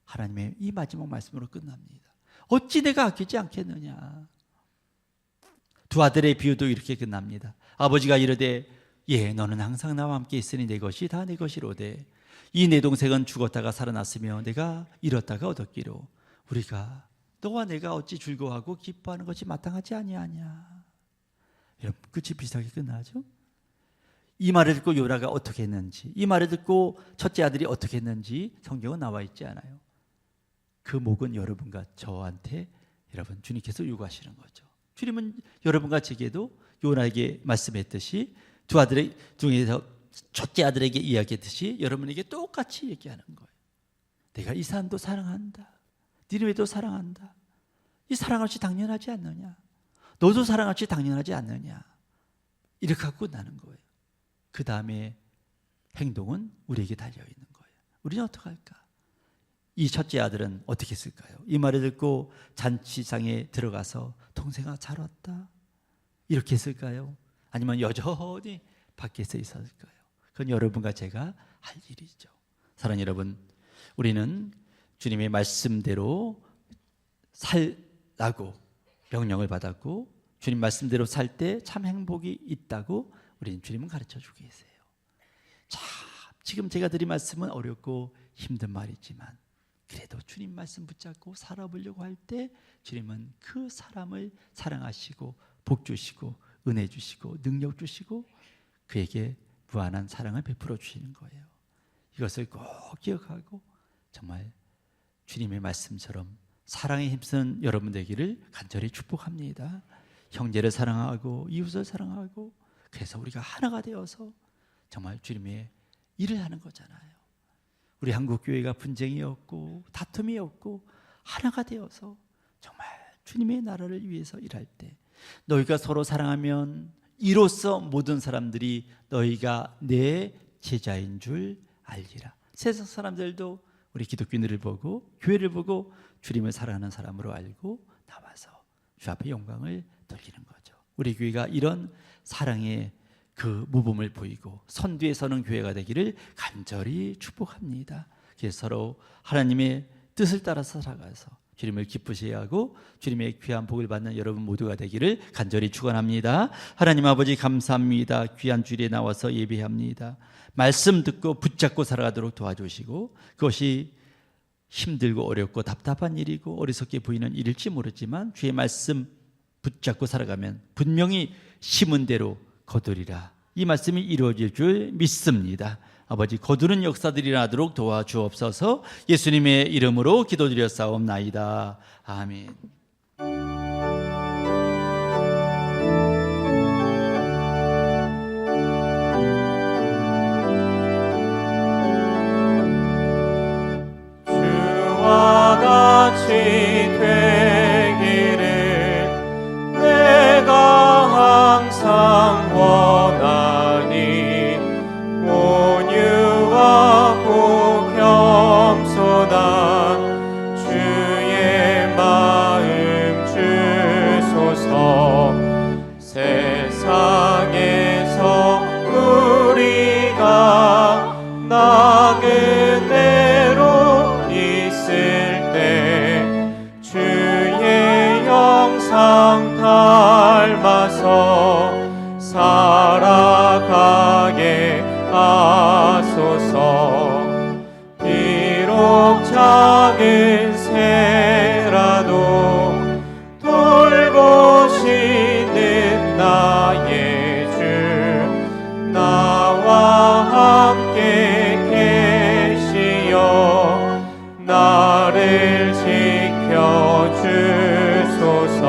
하나님의 이 마지막 말씀으로 끝납니다. 어찌 내가 아끼지 않겠느냐. 두 아들의 비유도 이렇게 끝납니다. 아버지가 이르되 예 너는 항상 나와 함께 있으니 내 것이 다 내 것이로되 이 내 동생은 죽었다가 살아났으며 내가 잃었다가 얻었기로 우리가 너와 내가 어찌 즐거워하고 기뻐하는 것이 마땅하지 아니하냐. 여러분, 끝이 비슷하게 끝나죠. 이 말을 듣고 요나가 어떻게 했는지, 이 말을 듣고 첫째 아들이 어떻게 했는지 성경은 나와 있지 않아요. 그 목은 여러분과 저한테 여러분 주님께서 요구하시는 거죠. 주님은 여러분과 제게도 요나에게 말씀했듯이 두 아들의 중에서 첫째 아들에게 이야기했듯이 여러분에게 똑같이 얘기하는 거예요. 내가 이 사람도 사랑한다. 니느웨도 사랑한다. 이 사랑 없이 당연하지 않느냐? 너도 사랑 없이 당연하지 않느냐? 이렇게 하고 끝나는 거예요. 그 다음에 행동은 우리에게 달려있는 거예요. 우리는 어떻게 할까? 이 첫째 아들은 어떻게 했을까요? 이 말을 듣고 잔치상에 들어가서 동생아 잘 왔다 이렇게 했을까요? 아니면 여전히 밖에서 있었을까요? 그건 여러분과 제가 할 일이죠. 사랑하는 여러분, 우리는 주님의 말씀대로 살라고 명령을 받았고 주님 말씀대로 살 때 참 행복이 있다고 우리는 주님은 가르쳐주고 계세요. 참 지금 제가 드린 말씀은 어렵고 힘든 말이지만 그래도 주님 말씀 붙잡고 살아보려고 할 때 주님은 그 사람을 사랑하시고 복 주시고 은혜 주시고 능력 주시고 그에게 무한한 사랑을 베풀어 주시는 거예요. 이것을 꼭 기억하고 정말 주님의 말씀처럼 사랑에 힘쓴 여러분 되기를 간절히 축복합니다. 형제를 사랑하고 이웃을 사랑하고 그래서 우리가 하나가 되어서 정말 주님의 일을 하는 거잖아요. 우리 한국교회가 분쟁이 없고 다툼이 없고 하나가 되어서 정말 주님의 나라를 위해서 일할 때 너희가 서로 사랑하면 이로써 모든 사람들이 너희가 내 제자인 줄 알리라. 세상 사람들도 우리 기독교인들을 보고 교회를 보고 주님을 사랑하는 사람으로 알고 나와서 주 앞에 영광을 돌리는 거죠. 우리 교회가 이런 사랑의 그 모범을 보이고 선두에 서는 교회가 되기를 간절히 축복합니다. 그래서 서로 하나님의 뜻을 따라서 살아가서 주님을 기쁘셔야 하고 주님의 귀한 복을 받는 여러분 모두가 되기를 간절히 축원합니다. 하나님 아버지 감사합니다. 귀한 주일에 나와서 예배합니다. 말씀 듣고 붙잡고 살아가도록 도와주시고 그것이 힘들고 어렵고 답답한 일이고 어리석게 보이는 일일지 모르지만 주의 말씀 붙잡고 살아가면 분명히 심은 대로 거두리라. 이 말씀이 이루어질 줄 믿습니다. 아버지 거두는 역사들이 일어나도록 도와주옵소서. 예수님의 이름으로 기도드렸사옵나이다. 아멘. 주와 같이 되기를 내가 항상 원하니 온유하고 겸손한 주의 마음 주소서. 세상에서 우리가 나그네로 있을 때 주의 형상 닮아서 살아가게 하소서. 비록 작은 새라도 돌보시는 나의 주 나와 함께 계시어 나를 지켜주소서.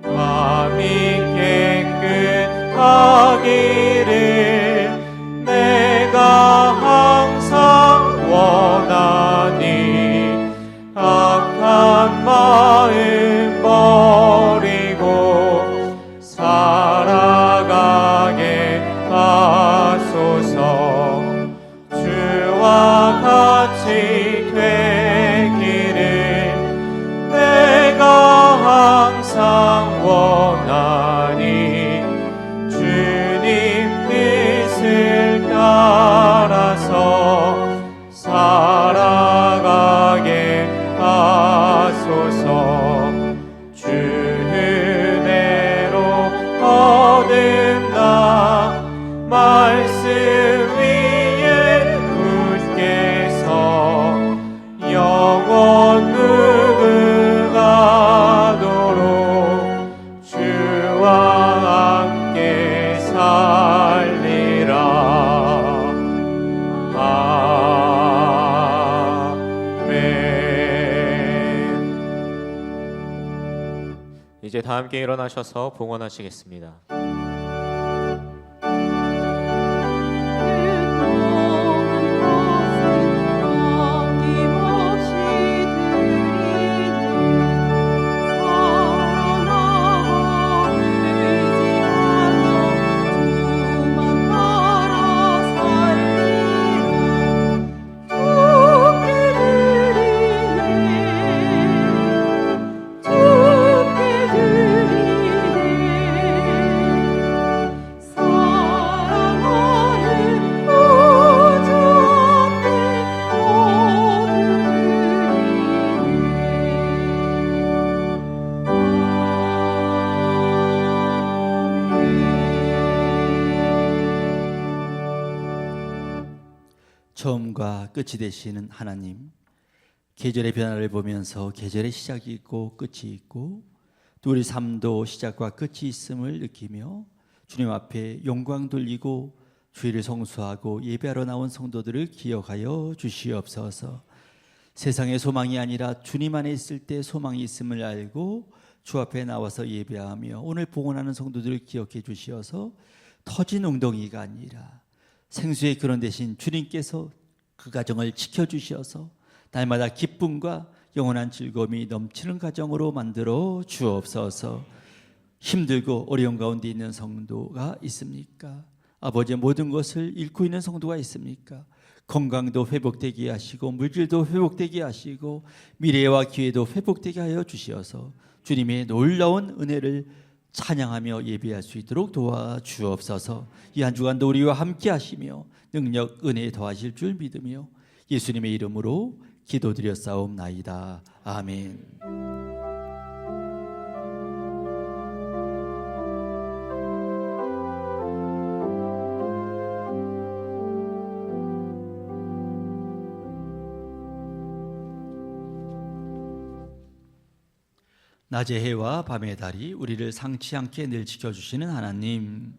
마음이 깨끗하기를 내가 항상 원하니 악한 마음 버리고 살아가게 하소서. 주와 같이 되기를 내가 항상 원하니 주님 뜻을 따라서 살아가게 하소서. 주 은혜로 거듭나 말씀 위에 굳게 서 영원 무궁하도록 주와 함께 살리라. 아멘. 이제 다 함께 일어나셔서 봉헌하시겠습니다. 뜻없는 것을 아낌없이 처음과 끝이 되시는 하나님, 계절의 변화를 보면서 계절의 시작이 있고 끝이 있고 또 우리 삶도 시작과 끝이 있음을 느끼며 주님 앞에 영광 돌리고 주일을 성수하고 예배하러 나온 성도들을 기억하여 주시옵소서. 세상의 소망이 아니라 주님 안에 있을 때 소망이 있음을 알고 주 앞에 나와서 예배하며 오늘 봉헌하는 성도들을 기억해 주시어서 터진 웅덩이가 아니라 생수의 근원 되신 주님께서 그 가정을 지켜주시어서 날마다 기쁨과 영원한 즐거움이 넘치는 가정으로 만들어 주옵소서. 힘들고 어려운 가운데 있는 성도가 있습니까? 아버지의 모든 것을 잃고 있는 성도가 있습니까? 건강도 회복되게 하시고 물질도 회복되게 하시고 미래와 기회도 회복되게 하여 주시어서 주님의 놀라운 은혜를 찬양하며 예배할 수 있도록 도와주옵소서. 이 한 주간도 우리와 함께 하시며 능력 은혜 더하실 줄 믿으며 예수님의 이름으로 기도드렸사옵나이다. 아멘. 낮의 해와 밤의 달이 우리를 상치 않게 늘 지켜주시는 하나님,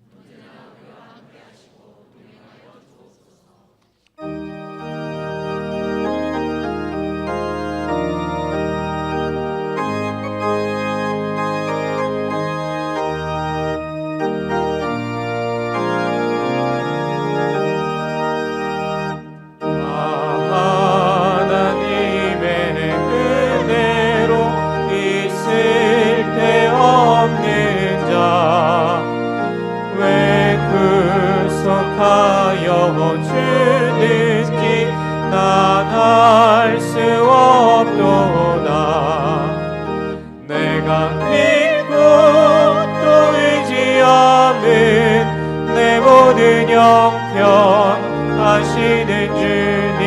하시는 주님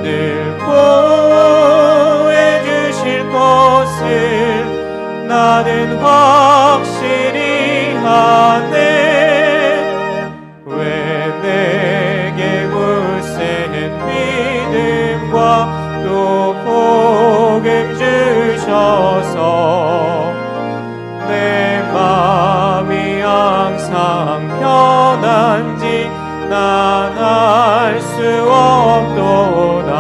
늘 보호해 주실 것을 나는 확실히 하네. 왜 내게 굳센 믿음과 또 복음 주셔서 내 마음이 항상 편한지 난 알 수 없도다.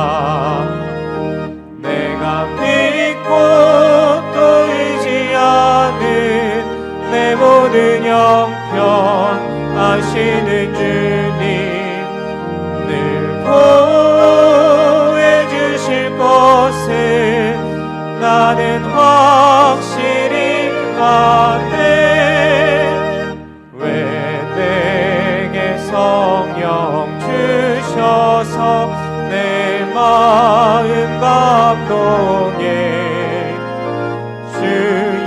내가 믿고 또 의지하는 내 모든 형편 하시는 주님 늘 보호해 주실 것을 나는 확실히 아네. 성령 주셔서 내 마음 감동해 주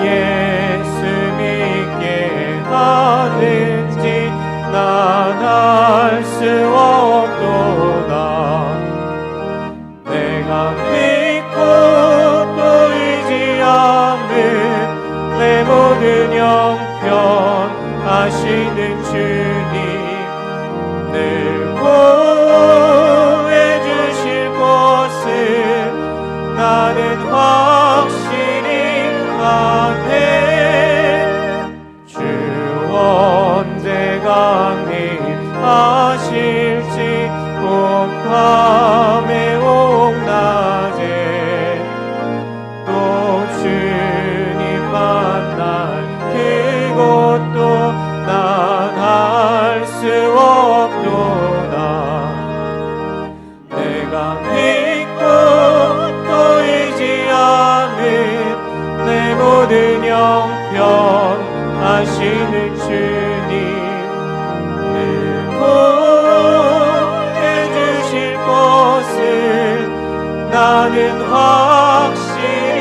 예수 믿게 하는지 난 알 수 없도다. 내가 믿고 또 의지하는 내 모든 형편 하시는 주님 늘 보호해 주실 것을 나는 확실히 아네. 주 언제 강림하실지 꼭 밤에 옥낮에 또 주님 만날 그것도 난 알 수 없도다. 내가 믿고 또 의지하는 내 모든 형편 하시는 주님 늘 보호해 주실 것을 나는 확실히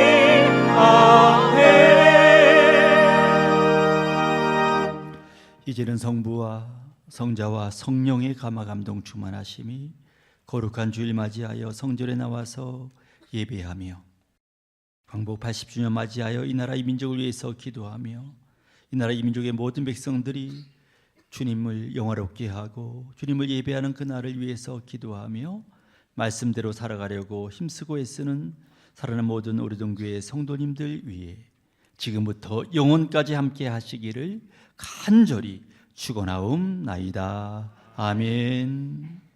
아네. 이제는 성부와 성자와 성령의 감화 감동 충만하심이 거룩한 주일 맞이하여 성전에 나와서 예배하며 광복 80주년 맞이하여 이 나라 이 민족을 위해서 기도하며 이 나라 이 민족의 모든 백성들이 주님을 영화롭게 하고 주님을 예배하는 그날을 위해서 기도하며 말씀대로 살아가려고 힘쓰고 애쓰는 사랑하는 모든 오르동교회 성도님들 위해 지금부터 영원까지 함께 하시기를 간절히 축원하옵나이다. 아멘.